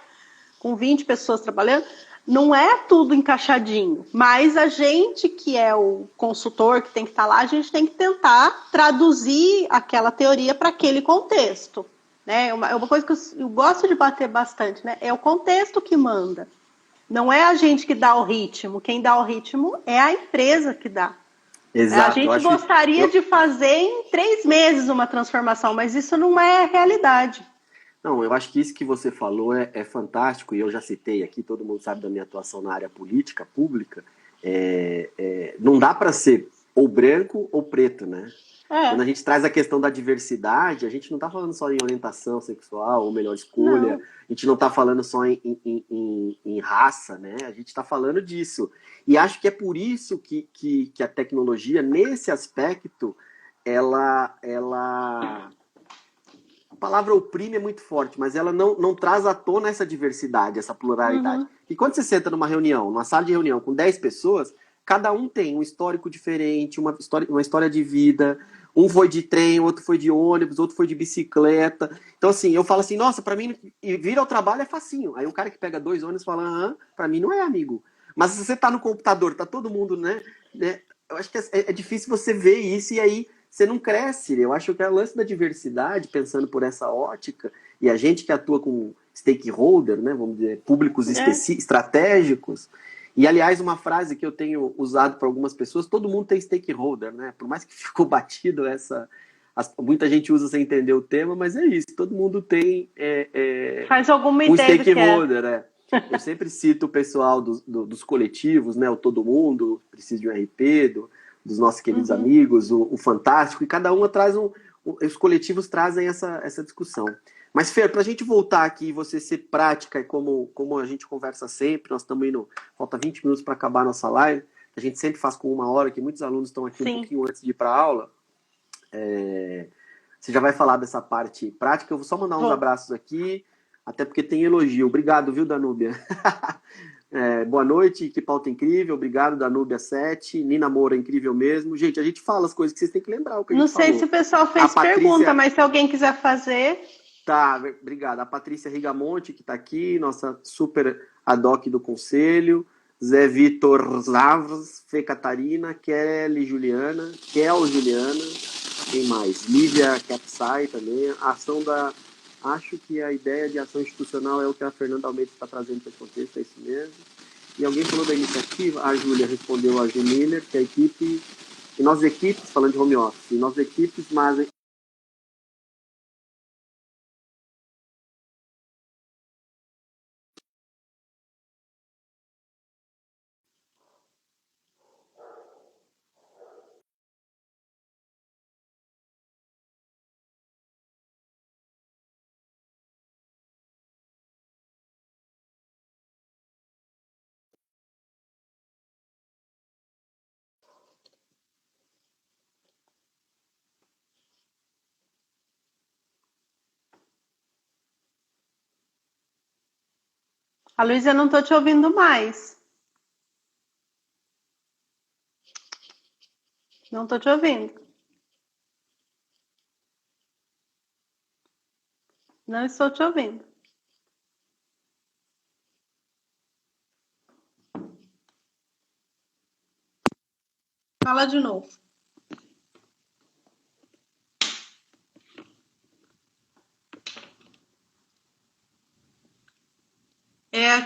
com 20 pessoas trabalhando, não é tudo encaixadinho. Mas a gente que é o consultor, que tem que estar lá, a gente tem que tentar traduzir aquela teoria para aquele contexto. Né? É uma coisa que eu gosto de bater bastante, né? É o contexto que manda. Não é a gente que dá o ritmo. Quem dá o ritmo é a empresa que dá. A Exato, eu gente acho. gostaria de fazer em 3 meses uma transformação, mas isso não é realidade. Não, eu acho que isso que você falou é fantástico, e eu já citei aqui, todo mundo sabe da minha atuação na área política, pública. Não dá para ser ou branco ou preto, né? É, Quando a gente traz a questão da diversidade, a gente não está falando só em orientação sexual ou melhor escolha, não. a gente não está falando só em raça, né? A gente está falando disso. E acho que é por isso que a tecnologia, nesse aspecto, ela a palavra oprime é muito forte, mas ela não traz à tona essa diversidade, essa pluralidade. Uhum. E quando você senta numa reunião, numa sala de reunião com 10 pessoas, cada um tem um histórico diferente, uma história de vida. Um foi de trem, outro foi de ônibus, outro foi de bicicleta. Então, assim, eu falo assim, nossa, pra mim, vir ao trabalho é facinho. Aí um cara que pega 2 ônibus fala, aham, pra mim não é amigo. Mas se você tá no computador, tá todo mundo, né eu acho que é difícil você ver isso e aí você não cresce. Eu acho que é o lance da diversidade, pensando por essa ótica, e a gente que atua com stakeholder, né, vamos dizer, públicos É. estratégicos. E, aliás, uma frase que eu tenho usado para algumas pessoas, todo mundo tem stakeholder, né? Por mais que ficou batido muita gente usa sem entender o tema, mas é isso, todo mundo tem Faz alguma um ideia do que é. stakeholder, né? Eu sempre cito o pessoal dos coletivos, né? O Todo Mundo, Precisa de um RP, dos nossos queridos Uhum. amigos, o Fantástico, e cada uma traz os coletivos trazem essa discussão. Mas, Fer, para a gente voltar aqui e você ser prática, e como a gente conversa sempre, nós estamos indo, falta 20 minutos para acabar a nossa live, a gente sempre faz com 1 hora, que muitos alunos estão aqui um Sim. pouquinho antes de ir para a aula. Você já vai falar dessa parte prática, eu vou só mandar uns Vou. abraços aqui, até porque tem elogio. Obrigado, viu, Danúbia? Boa noite, que pauta incrível. Obrigado, Danúbia 7. Nina Moura, incrível mesmo. Gente, a gente fala as coisas que vocês têm que lembrar, o que a Não gente sei se falou. o pessoal A fez pergunta, Patrícia. mas se alguém quiser fazer. Tá, obrigado. A Patrícia Rigamonte, que está aqui, nossa super ad hoc do Conselho. Zé Vitor Zavras, Fê Catarina, Kelly Juliana, Kel Juliana, quem mais? Lívia Capsai também. A ação da. Acho que a ideia de ação institucional é o que a Fernanda Almeida está trazendo para esse contexto, é isso mesmo. E alguém falou da iniciativa, a Júlia respondeu a Ju Miller, que a equipe, e nossas equipes, falando de home office, nossas equipes, mas A Luísa, não estou te ouvindo mais. Não estou te ouvindo. Não estou te ouvindo. Fala de novo.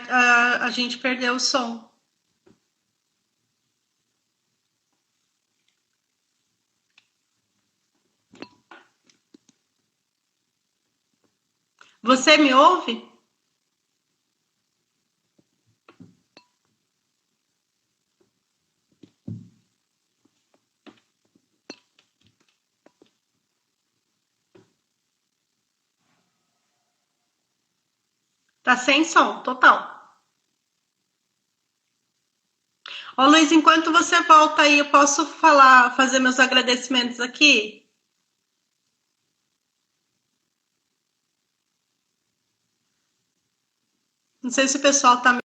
A gente perdeu o som. Você me ouve? Tá sem som, total. Ô Luiz, enquanto você volta aí, eu posso fazer meus agradecimentos aqui? Não sei se o pessoal tá.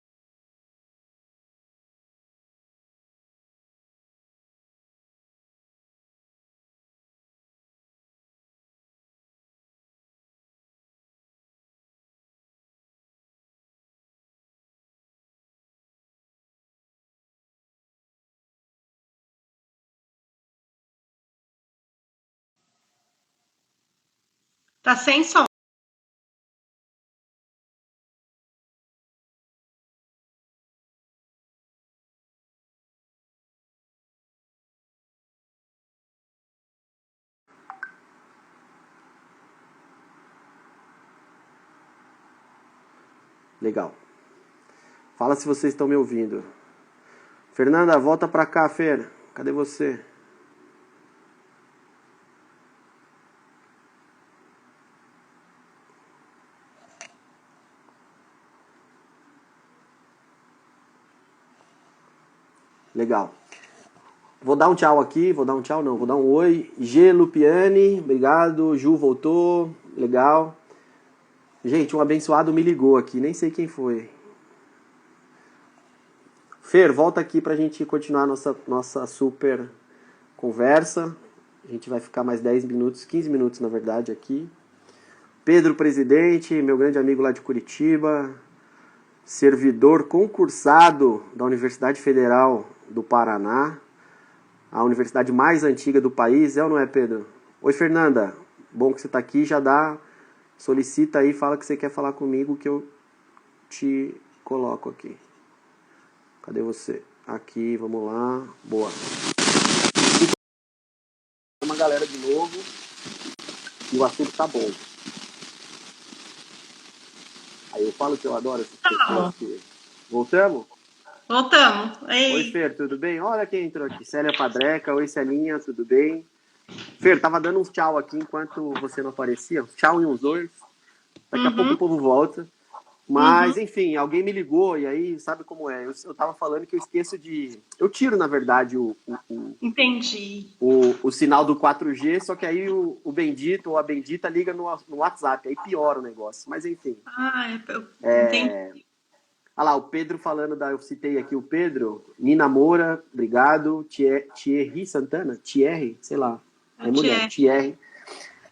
Tá sem som. Legal. Fala se vocês estão me ouvindo. Fernanda, volta pra cá, Fer. Cadê você? Legal. Vou dar um tchau aqui, vou dar um oi. G. Lupiani, obrigado. Ju voltou, legal. Gente, um abençoado me ligou aqui, nem sei quem foi. Fer, volta aqui pra gente continuar nossa super conversa. A gente vai ficar mais 10 minutos, 15 minutos na verdade aqui. Pedro Presidente, meu grande amigo lá de Curitiba, servidor concursado da Universidade Federal do Paraná, a universidade mais antiga do país, é ou não é, Pedro? Oi, Fernanda, bom que você está aqui, solicita aí, fala que você quer falar comigo que eu te coloco aqui. Cadê você? Aqui, vamos lá, boa. Uma galera de novo e o assunto tá bom. Aí eu falo que eu adoro essas pessoas que... Voltamos? Voltamos. Ei. Oi, Fer, tudo bem? Olha quem entrou aqui. Célia Padreca. Oi, Celinha, tudo bem? Fer, tava dando uns tchau aqui enquanto você não aparecia. Tchau e uns dois. Daqui a pouco o povo volta. Mas, enfim, alguém me ligou e aí, sabe como é? Eu tava falando que eu esqueço de... Eu tiro, na verdade, Entendi. O sinal do 4G, só que aí o bendito ou a bendita liga no WhatsApp. Aí piora o negócio. Mas, enfim. Entendi. Olha lá, o Pedro falando eu citei aqui o Pedro, Nina Moura, obrigado, Thierry Santana, Thierry, sei lá, é mulher, Thierry,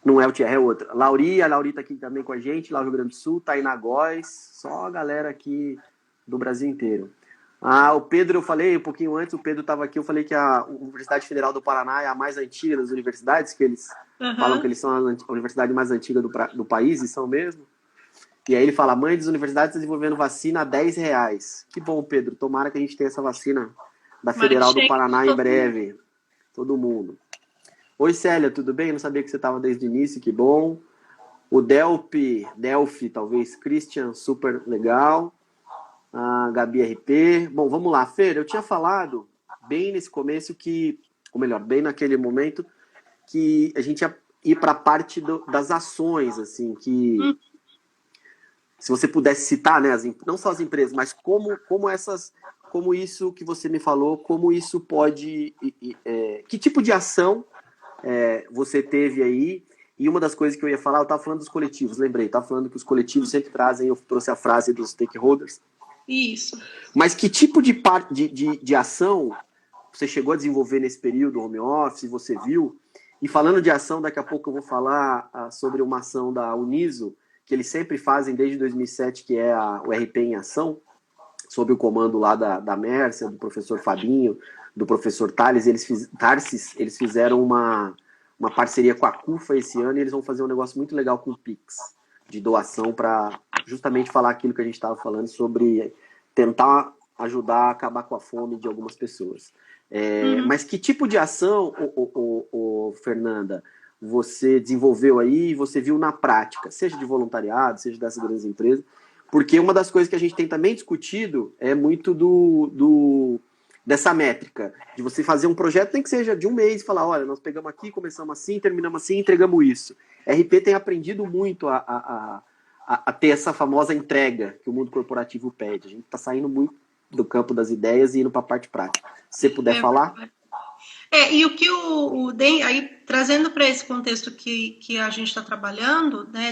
não é o Thierry, é outra. A Lauri tá aqui também com a gente, lá no Rio Grande do Sul, Tainá Góes, só a galera aqui do Brasil inteiro. O Pedro, eu falei um pouquinho antes, o Pedro estava aqui, eu falei que a Universidade Federal do Paraná é a mais antiga das universidades, que eles falam que eles são a universidade mais antiga do país, e são mesmo. E aí ele fala, mãe das universidades desenvolvendo vacina a R$10. Que bom, Pedro. Tomara que a gente tenha essa vacina da Federal do Paraná em breve. Todo mundo. Oi, Célia, tudo bem? Eu não sabia que você estava desde o início, que bom. O Delphi, talvez, Christian, super legal. A Gabi RP. Bom, vamos lá. Fer, eu tinha falado bem nesse começo ou melhor, bem naquele momento, que a gente ia ir para a parte das ações, assim, que... Se você pudesse citar, né, não só as empresas, mas como isso que você me falou, como isso pode... que tipo de ação você teve aí? E uma das coisas que eu ia falar, eu estava falando dos coletivos, lembrei, estava falando que os coletivos sempre trazem, eu trouxe a frase dos stakeholders. Isso. Mas que tipo de ação você chegou a desenvolver nesse período home office, você viu. E falando de ação, daqui a pouco eu vou falar sobre uma ação da Uniso, que eles sempre fazem desde 2007, que é o RP em Ação, sob o comando lá da Mércia, do professor Fabinho, do professor Tarsis, eles fizeram uma parceria com a CUFA esse ano, e eles vão fazer um negócio muito legal com o Pix, de doação, para justamente falar aquilo que a gente estava falando sobre tentar ajudar a acabar com a fome de algumas pessoas. Mas que tipo de ação, Fernanda, você desenvolveu aí e você viu na prática, seja de voluntariado, seja dessas grandes empresas? Porque uma das coisas que a gente tem também discutido é muito dessa métrica, de você fazer um projeto, nem que seja de um mês, e falar, olha, nós pegamos aqui, começamos assim, terminamos assim, entregamos isso. RP tem aprendido muito a ter essa famosa entrega que o mundo corporativo pede. A gente está saindo muito do campo das ideias e indo para a parte prática. Se você puder falar... E o que o DEM, aí trazendo para esse contexto que a gente está trabalhando, né,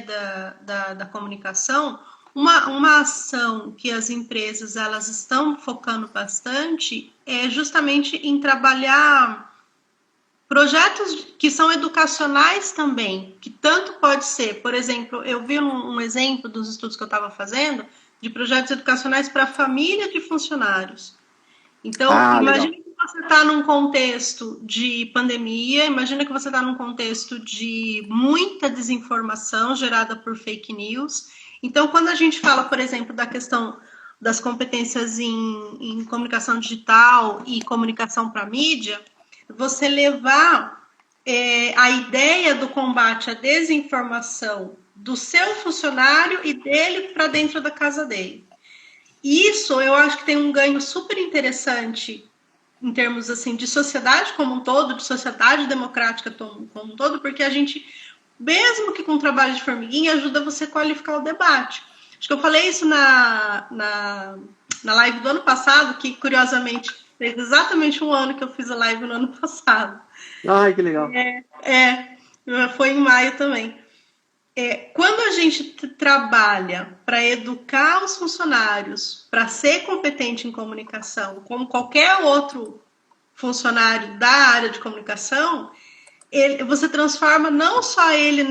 da comunicação, uma ação que as empresas elas estão focando bastante é justamente em trabalhar projetos que são educacionais também, que tanto pode ser, por exemplo, eu vi um exemplo dos estudos que eu estava fazendo de projetos educacionais para a família de funcionários. Então, imagina que você está num contexto de pandemia, imagina que você está num contexto de muita desinformação gerada por fake news. Então, quando a gente fala, por exemplo, da questão das competências em comunicação digital e comunicação para mídia, você levar a ideia do combate à desinformação do seu funcionário e dele para dentro da casa dele. Isso eu acho que tem um ganho super interessante em termos assim de sociedade como um todo, de sociedade democrática como um todo, porque a gente, mesmo que com trabalho de formiguinha, ajuda você a qualificar o debate. Acho que eu falei isso na live do ano passado, que curiosamente fez exatamente um ano que eu fiz a live no ano passado. Ai, que legal. Foi em maio também. Quando a gente trabalha para educar os funcionários, para ser competente em comunicação, como qualquer outro funcionário da área de comunicação, você transforma não só ele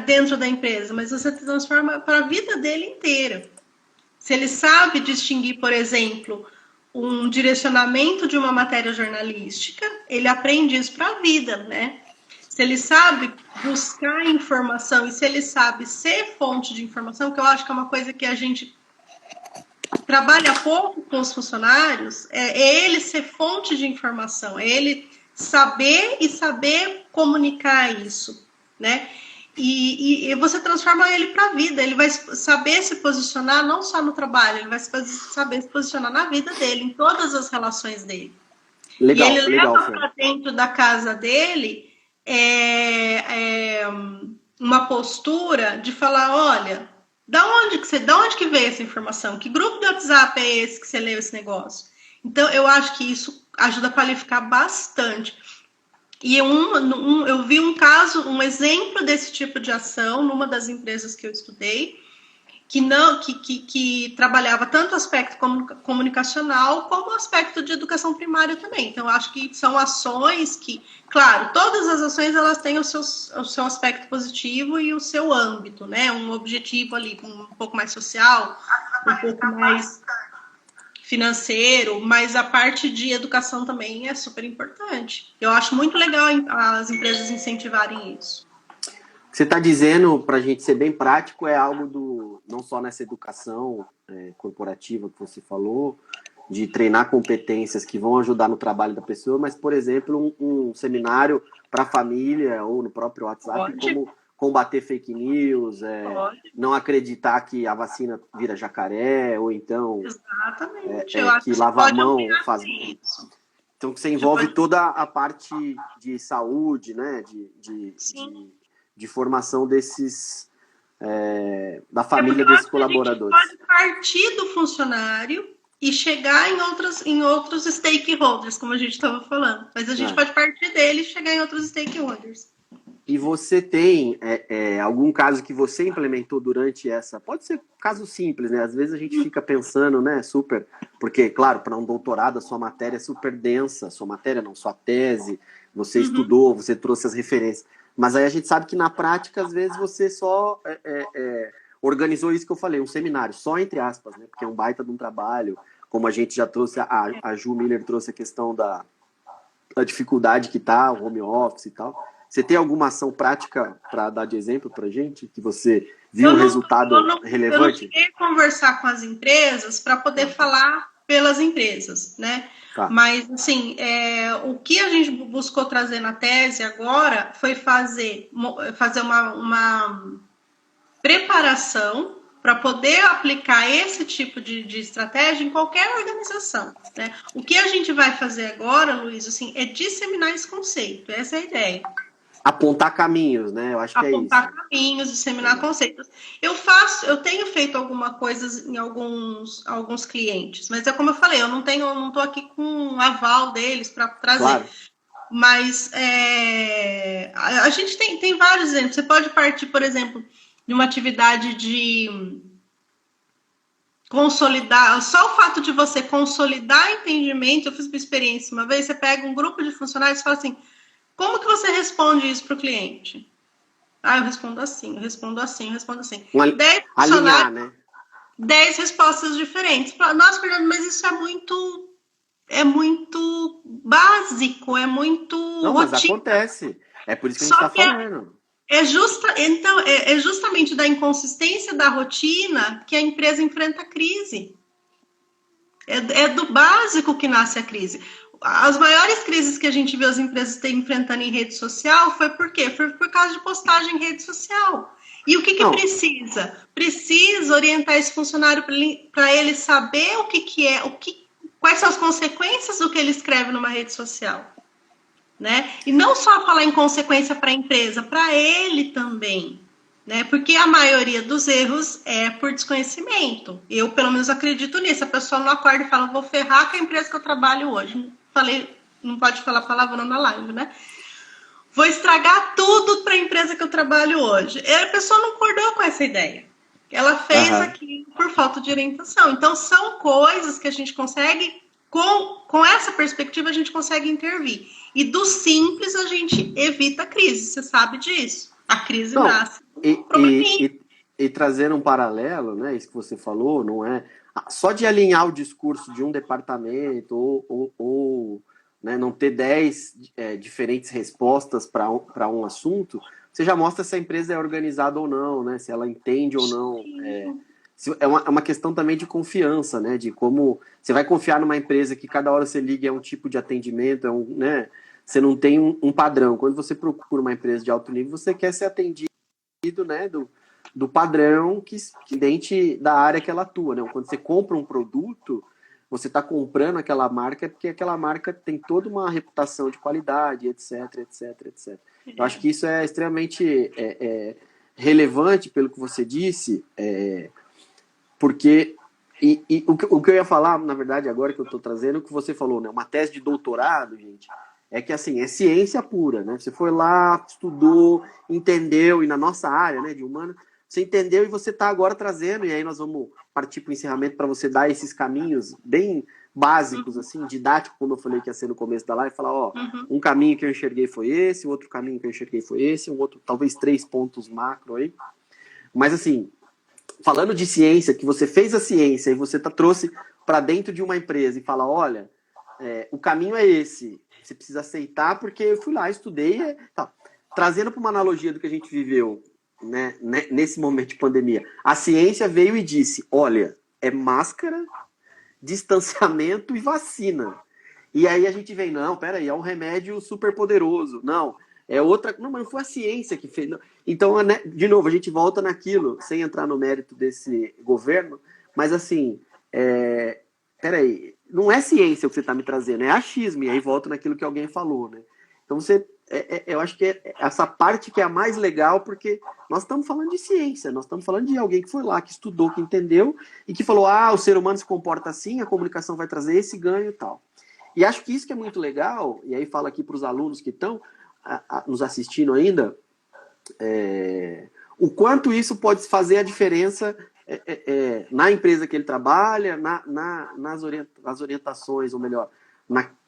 dentro da empresa, mas você transforma para a vida dele inteira. Se ele sabe distinguir, por exemplo, um direcionamento de uma matéria jornalística, ele aprende isso para a vida, né? Se ele sabe buscar informação e se ele sabe ser fonte de informação, que eu acho que é uma coisa que a gente trabalha pouco com os funcionários, é ele ser fonte de informação, é ele saber e saber comunicar isso, né? E você transforma ele para a vida, ele vai saber se posicionar não só no trabalho, ele vai saber se posicionar na vida dele, em todas as relações dele. Legal, e ele leva para dentro da casa dele uma postura de falar, olha, da onde que veio essa informação? Que grupo de WhatsApp é esse que você leu esse negócio? Então, eu acho que isso ajuda a qualificar bastante. E eu vi um exemplo desse tipo de ação numa das empresas que eu estudei, que trabalhava tanto o aspecto comunicacional como o aspecto de educação primária também. Então, eu acho que são ações que, claro, todas as ações elas têm o seu aspecto positivo e o seu âmbito, né? Um objetivo ali um pouco mais social, um pouco mais financeiro, mas a parte de educação também é super importante. Eu acho muito legal as empresas incentivarem isso. Você está dizendo, para a gente ser bem prático, é algo não só nessa educação corporativa que você falou, de treinar competências que vão ajudar no trabalho da pessoa, mas, por exemplo, um seminário para a família ou no próprio WhatsApp, como combater fake news, não acreditar que a vacina vira jacaré, ou então que lavar a mão faz isso. Então, que você envolve toda a parte de saúde, né, de formação desses da família desses colaboradores. A gente pode partir do funcionário e chegar em outros stakeholders, como a gente estava falando. Mas a gente pode partir dele e chegar em outros stakeholders. E você tem algum caso que você implementou durante essa... Pode ser caso simples, né? Às vezes a gente fica pensando, né? Super... Porque, claro, para um doutorado a sua matéria é super densa. Sua matéria não, sua tese. Você estudou, você trouxe as referências. Mas aí a gente sabe que na prática, às vezes, você só organizou isso que eu falei, um seminário, só entre aspas, né? Porque é um baita de um trabalho. Como a gente já trouxe, a Ju Miller trouxe a questão da dificuldade que tá, o home office e tal. Você tem alguma ação prática para dar de exemplo para gente? Que você viu um resultado relevante? Eu não cheguei a conversar com as empresas para poder falar pelas empresas, né? Tá. Mas, assim, o que a gente buscou trazer na tese agora foi fazer uma preparação para poder aplicar esse tipo de estratégia em qualquer organização, né? O que a gente vai fazer agora, Luiz, assim, é disseminar esse conceito, essa é a ideia. Apontar caminhos, né? Eu acho que é isso. Apontar caminhos, disseminar conceitos. Eu tenho feito alguma coisa em alguns clientes, mas é como eu falei, eu não estou aqui com um aval deles para trazer. Claro. Mas a gente tem vários exemplos. Você pode partir, por exemplo, de uma atividade de consolidar, só o fato de você consolidar entendimento. Eu fiz uma experiência uma vez, você pega um grupo de funcionários e fala assim: como que você responde isso para o cliente? Eu respondo assim, eu respondo assim, eu respondo assim. 10 alinhar, né? 10 respostas diferentes. Nossa, Fernando, mas isso é muito básico, é muito Não, rotina. Mas acontece. É por isso que a gente está falando. Então, é justamente da inconsistência da rotina que a empresa enfrenta a crise. É do básico que nasce a crise. As maiores crises que a gente vê as empresas enfrentando em rede social foi por quê? Foi por causa de postagem em rede social. E o que precisa? Precisa orientar esse funcionário para ele saber o que é, quais são as consequências do que ele escreve numa rede social. Né? E não só falar em consequência para a empresa, para ele também. Né? Porque a maioria dos erros é por desconhecimento. Eu, pelo menos, acredito nisso. A pessoa não acorda e fala: vou ferrar com a empresa que eu trabalho hoje. Falei, não pode falar palavrão na live, né? Vou estragar tudo para a empresa que eu trabalho hoje. E a pessoa não acordou com essa ideia. Ela fez aquilo por falta de orientação. Então, são coisas que a gente consegue, com essa perspectiva, a gente consegue intervir. E do simples, a gente evita a crise. Você sabe disso. A crise nasce. E trazer um paralelo, né? Isso que você falou, não é só de alinhar o discurso de um departamento ou né, não ter 10 diferentes respostas para um assunto, você já mostra se a empresa é organizada ou não, né? Se ela entende ou não. É uma questão também de confiança, né? De como você vai confiar numa empresa que cada hora você liga é um tipo de atendimento, né? Você não tem um padrão. Quando você procura uma empresa de alto nível, você quer ser atendido, né, do padrão que dentro da área que ela atua, né? Quando você compra um produto, você está comprando aquela marca porque aquela marca tem toda uma reputação de qualidade, etc, etc, etc. Eu acho que isso é extremamente relevante pelo que você disse, porque o que eu ia falar, na verdade, agora que eu estou trazendo, o que você falou, né? Uma tese de doutorado, gente, é que assim, é ciência pura, né? Você foi lá, estudou, entendeu, e na nossa área, né, de humana, você entendeu e você está agora trazendo, e aí nós vamos partir para o encerramento para você dar esses caminhos bem básicos, assim, didáticos, como eu falei que ia ser no começo da live, falar, ó, um caminho que eu enxerguei foi esse, o outro caminho que eu enxerguei foi esse, um outro, talvez 3 pontos macro aí. Mas assim, falando de ciência, que você fez a ciência e você trouxe para dentro de uma empresa e fala, olha, o caminho é esse, você precisa aceitar porque eu fui lá, estudei, tá. Trazendo para uma analogia do que a gente viveu, né, nesse momento de pandemia, a ciência veio e disse, olha, é máscara, distanciamento e vacina. E aí a gente vem, não, peraí, é um remédio super poderoso, não, é outra, não, mas não foi a ciência que fez, não. Então, né, de novo, a gente volta naquilo, sem entrar no mérito desse governo, mas assim, peraí, não é ciência o que você está me trazendo, é achismo, e aí volta naquilo que alguém falou, né? Então eu acho que é essa parte que é a mais legal, porque nós estamos falando de ciência, nós estamos falando de alguém que foi lá, que estudou, que entendeu, e que falou, o ser humano se comporta assim, a comunicação vai trazer esse ganho e tal. E acho que isso que é muito legal, e aí falo aqui para os alunos que estão nos assistindo ainda, o quanto isso pode fazer a diferença na empresa que ele trabalha, nas orientações, ou melhor,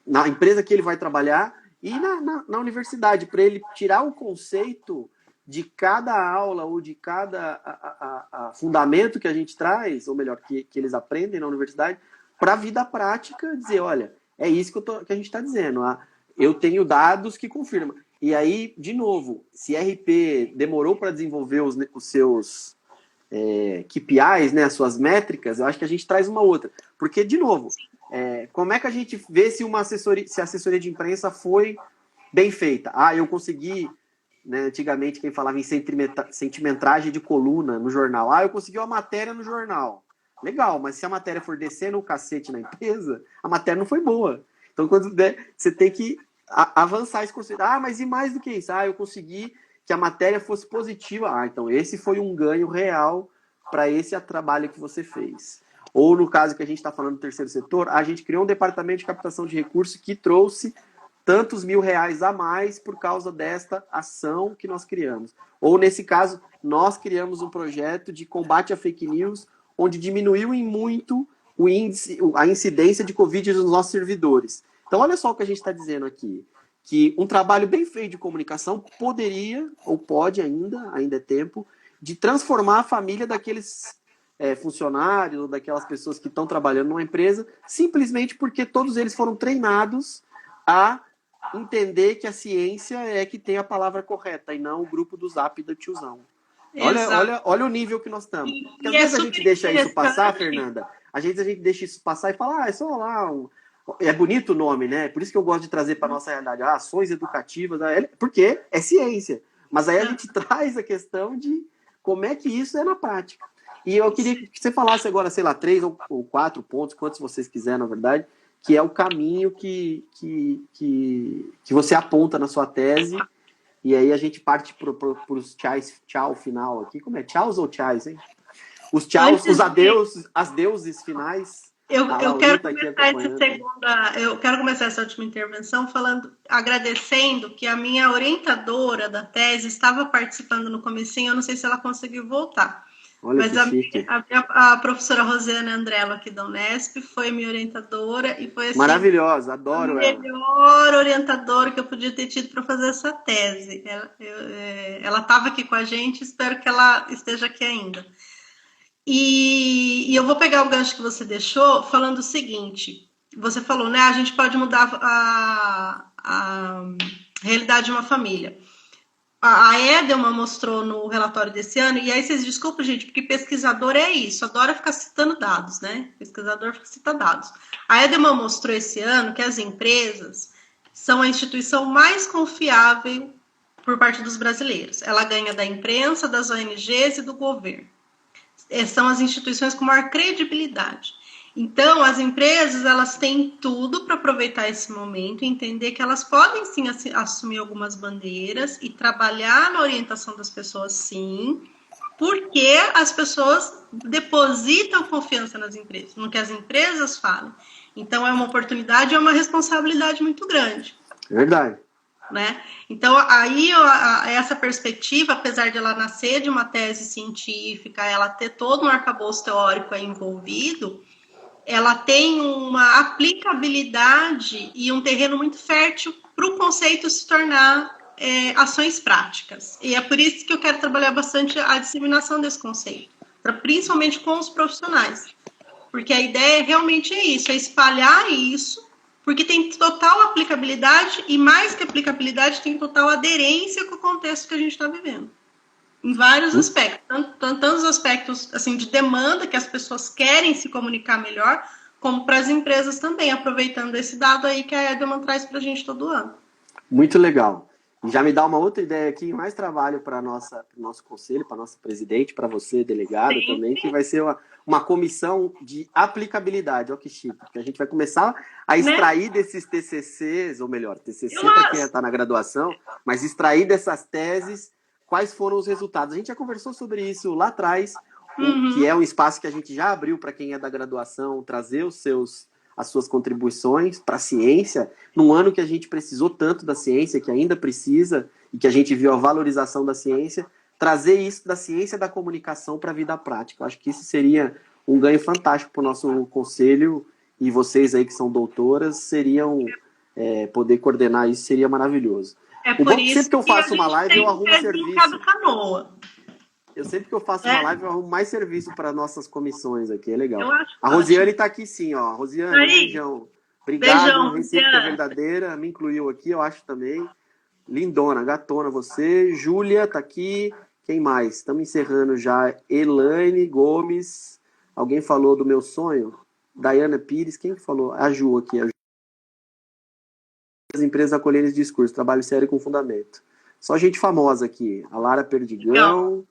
na empresa que ele vai trabalhar e na universidade, para ele tirar o conceito de cada aula ou de cada fundamento que a gente traz, ou melhor, que eles aprendem na universidade, para a vida prática, dizer, olha, é isso que a gente está dizendo. Eu tenho dados que confirmam. E aí, de novo, se RP demorou para desenvolver os seus KPIs, né, as suas métricas, eu acho que a gente traz uma outra. Porque, de novo, como é que a gente vê se a assessoria de imprensa foi bem feita? Eu consegui, né, antigamente quem falava em sentimetragem de coluna no jornal. Eu consegui uma matéria no jornal. Legal, mas se a matéria for descendo o cacete na empresa, a matéria não foi boa. Então, quando você tem que avançar esse conceito. Mas e mais do que isso? Eu consegui que a matéria fosse positiva. Então esse foi um ganho real para esse trabalho que você fez. Ou no caso que a gente está falando do terceiro setor, a gente criou um departamento de captação de recursos que trouxe tantos R$1.000 a mais por causa desta ação que nós criamos. Ou nesse caso, nós criamos um projeto de combate a fake news, onde diminuiu em muito a incidência de Covid nos nossos servidores. Então, olha só o que a gente está dizendo aqui, que um trabalho bem feito de comunicação poderia, ou pode ainda é tempo, de transformar a família daqueles funcionários, ou daquelas pessoas que estão trabalhando numa empresa, simplesmente porque todos eles foram treinados a entender que a ciência é que tem a palavra correta, e não o grupo do Zap do tiozão. Olha o nível que nós estamos. Porque às vezes a gente deixa isso passar, Fernanda, às vezes a gente deixa isso passar e fala, é só lá é bonito o nome, né? Por isso que eu gosto de trazer para a nossa realidade ações educativas, porque é ciência. Mas aí a gente traz a questão de como é que isso é na prática. E eu queria que você falasse agora, sei lá, 3 ou 4 pontos, quantos vocês quiserem, na verdade, que é o caminho que você aponta na sua tese. E aí a gente parte para os tchau final aqui. Como é? Tchauz ou tchais, hein? Os tchauz, as deuses finais. Eu quero começar essa última intervenção agradecendo que a minha orientadora da tese estava participando no comecinho, eu não sei se ela conseguiu voltar. Olha, mas a professora Rosiana Andrello aqui da Unesp foi minha orientadora e foi assim, maravilhosa, adoro ela. A melhor orientadora que eu podia ter tido para fazer essa tese. Ela estava aqui com a gente, espero que ela esteja aqui ainda. E eu vou pegar o gancho que você deixou falando o seguinte, você falou, né, a gente pode mudar a realidade de uma família. A Edelman mostrou no relatório desse ano, e aí vocês desculpem, gente, porque pesquisador é isso, adora ficar citando dados, né? Pesquisador cita dados. A Edelman mostrou esse ano que as empresas são a instituição mais confiável por parte dos brasileiros. Ela ganha da imprensa, das ONGs e do governo. São as instituições com maior credibilidade. Então, as empresas, elas têm tudo para aproveitar esse momento, entender que elas podem, sim, assumir algumas bandeiras e trabalhar na orientação das pessoas, sim, porque as pessoas depositam confiança nas empresas, no que as empresas falam. Então, é uma oportunidade e é uma responsabilidade muito grande. Verdade. Né? Então, aí essa perspectiva, apesar de ela nascer de uma tese científica, ela ter todo um arcabouço teórico aí envolvido, ela tem uma aplicabilidade e um terreno muito fértil para o conceito se tornar ações práticas. E é por isso que eu quero trabalhar bastante a disseminação desse conceito, principalmente com os profissionais. Porque a ideia realmente é isso, é espalhar isso, porque tem total aplicabilidade e, mais que aplicabilidade, tem total aderência com o contexto que a gente está vivendo. Em vários aspectos, tanto os aspectos assim, de demanda, que as pessoas querem se comunicar melhor, como para as empresas também, aproveitando esse dado aí que a Edelman traz para a gente todo ano. Muito legal. Já me dá uma outra ideia aqui, mais trabalho para o nosso conselho, para a nossa presidente, para você, delegado, sim, também, que vai ser uma comissão de aplicabilidade. Olha que chique, porque a gente vai começar a extrair desses TCCs, ou melhor, TCC para quem está na graduação, mas extrair dessas teses quais foram os resultados. A gente já conversou sobre isso lá atrás, que é um espaço que a gente já abriu para quem é da graduação, trazer as suas contribuições para a ciência, num ano que a gente precisou tanto da ciência, que ainda precisa, e que a gente viu a valorização da ciência, trazer isso da ciência da comunicação para a vida prática. Eu acho que isso seria um ganho fantástico para o nosso conselho, e vocês aí que são doutoras, seriam poder coordenar isso, seria maravilhoso. O bom é que sempre que eu faço uma live, eu arrumo serviço. Canoa. Sempre que eu faço uma live, eu arrumo mais serviço para nossas comissões aqui, é legal. Eu acho a Rosiane está aqui sim, ó. Rosiane, beijão. Obrigado, beijão, recíproca verdadeira, me incluiu aqui, eu acho também. Lindona, gatona você. Júlia está aqui. Quem mais? Estamos encerrando já. Elaine Gomes. Alguém falou do meu sonho? Daiana Pires, quem falou? A Ju aqui. As empresas acolherem esse discurso, trabalho sério com fundamento. Só gente famosa aqui. A Lara Perdigão.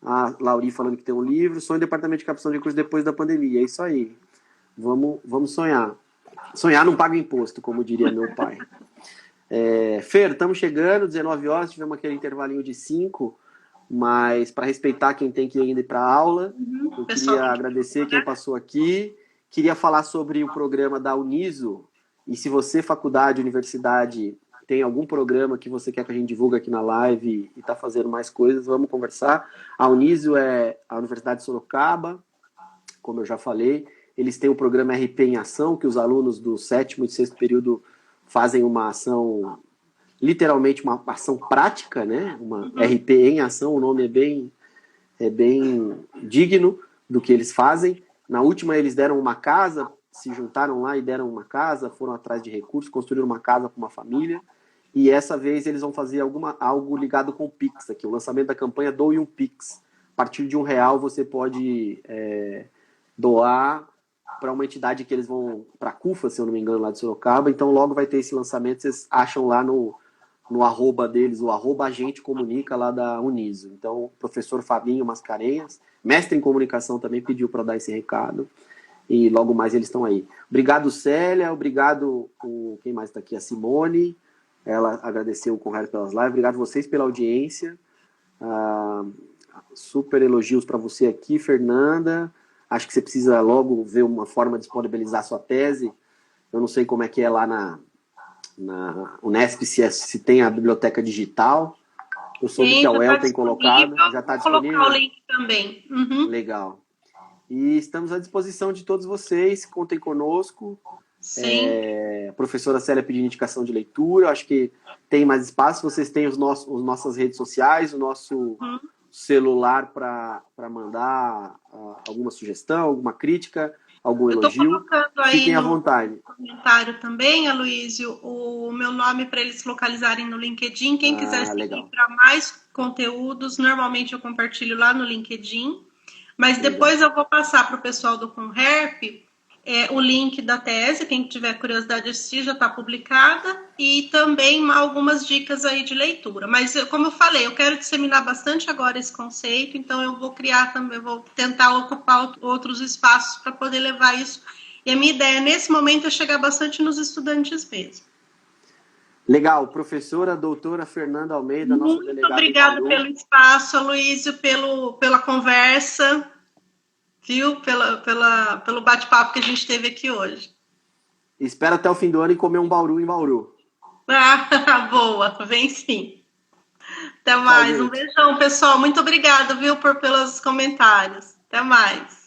A Lauri falando que tem um livro. Sonho departamento de captação de recursos depois da pandemia. É isso aí. Vamos sonhar. Sonhar não paga imposto, como diria meu pai. Fer, estamos chegando, 19 horas, tivemos aquele intervalinho de 5, mas para respeitar quem tem que ir para a aula, eu queria agradecer quem passou aqui, queria falar sobre o programa da Uniso, e se você, faculdade, universidade, tem algum programa que você quer que a gente divulgue aqui na live e está fazendo mais coisas, vamos conversar. A Uniso é a Universidade de Sorocaba, como eu já falei, eles têm o programa RP em Ação, que os alunos do 7º e 6º período fazem uma ação, literalmente uma ação prática, né? Uma RP em ação, o nome é bem digno do que eles fazem. Na última eles deram uma casa, se juntaram lá e deram uma casa, foram atrás de recursos, construíram uma casa para uma família, e essa vez eles vão fazer algo ligado com o Pix aqui, o lançamento da campanha Doe um Pix. A partir de R$1 você pode doar para uma entidade que eles vão, para a CUFA, se eu não me engano, lá de Sorocaba, então logo vai ter esse lançamento, vocês acham lá no arroba deles, o arroba agente comunica lá da Uniso. Então, o professor Fabinho Mascarenhas, mestre em comunicação, também pediu para dar esse recado, e logo mais eles estão aí. Obrigado, Célia, obrigado, quem mais está aqui? A Simone, ela agradeceu o Conrado pelas lives, obrigado vocês pela audiência, super elogios para você aqui, Fernanda. Acho que você precisa logo ver uma forma de disponibilizar sua tese. Eu não sei como é que é lá na Unesp, se tem a biblioteca digital. Eu soube que a UEL tem colocado. Já está disponível? Vou colocar o link também. Legal. E estamos à disposição de todos vocês. Contem conosco. Sim. A professora Célia pediu indicação de leitura. Acho que tem mais espaço. Vocês têm as nossas redes sociais, o nosso celular para mandar alguma sugestão, alguma crítica, algum elogio. Eu estou colocando aí Fiquem à vontade. no comentário também, Aloysio, o meu nome para eles localizarem no LinkedIn. Quem quiser seguir para mais conteúdos, normalmente eu compartilho lá no LinkedIn. Mas depois eu vou passar para o pessoal do Conherp o link da tese, quem tiver curiosidade de assistir, já está publicada, e também algumas dicas aí de leitura. Mas, como eu falei, eu quero disseminar bastante agora esse conceito, então eu vou criar também, vou tentar ocupar outros espaços para poder levar isso. E a minha ideia, nesse momento, é chegar bastante nos estudantes mesmo. Legal. Professora, doutora Fernanda Almeida, nossa delegada. Muito obrigada pelo espaço, Aloysio, pela conversa, viu? Pelo bate-papo que a gente teve aqui hoje. Espero até o fim do ano e comer um bauru em Bauru. Ah, boa, vem sim. Até mais. Um beijão, pessoal. Muito obrigada, viu, pelos comentários. Até mais.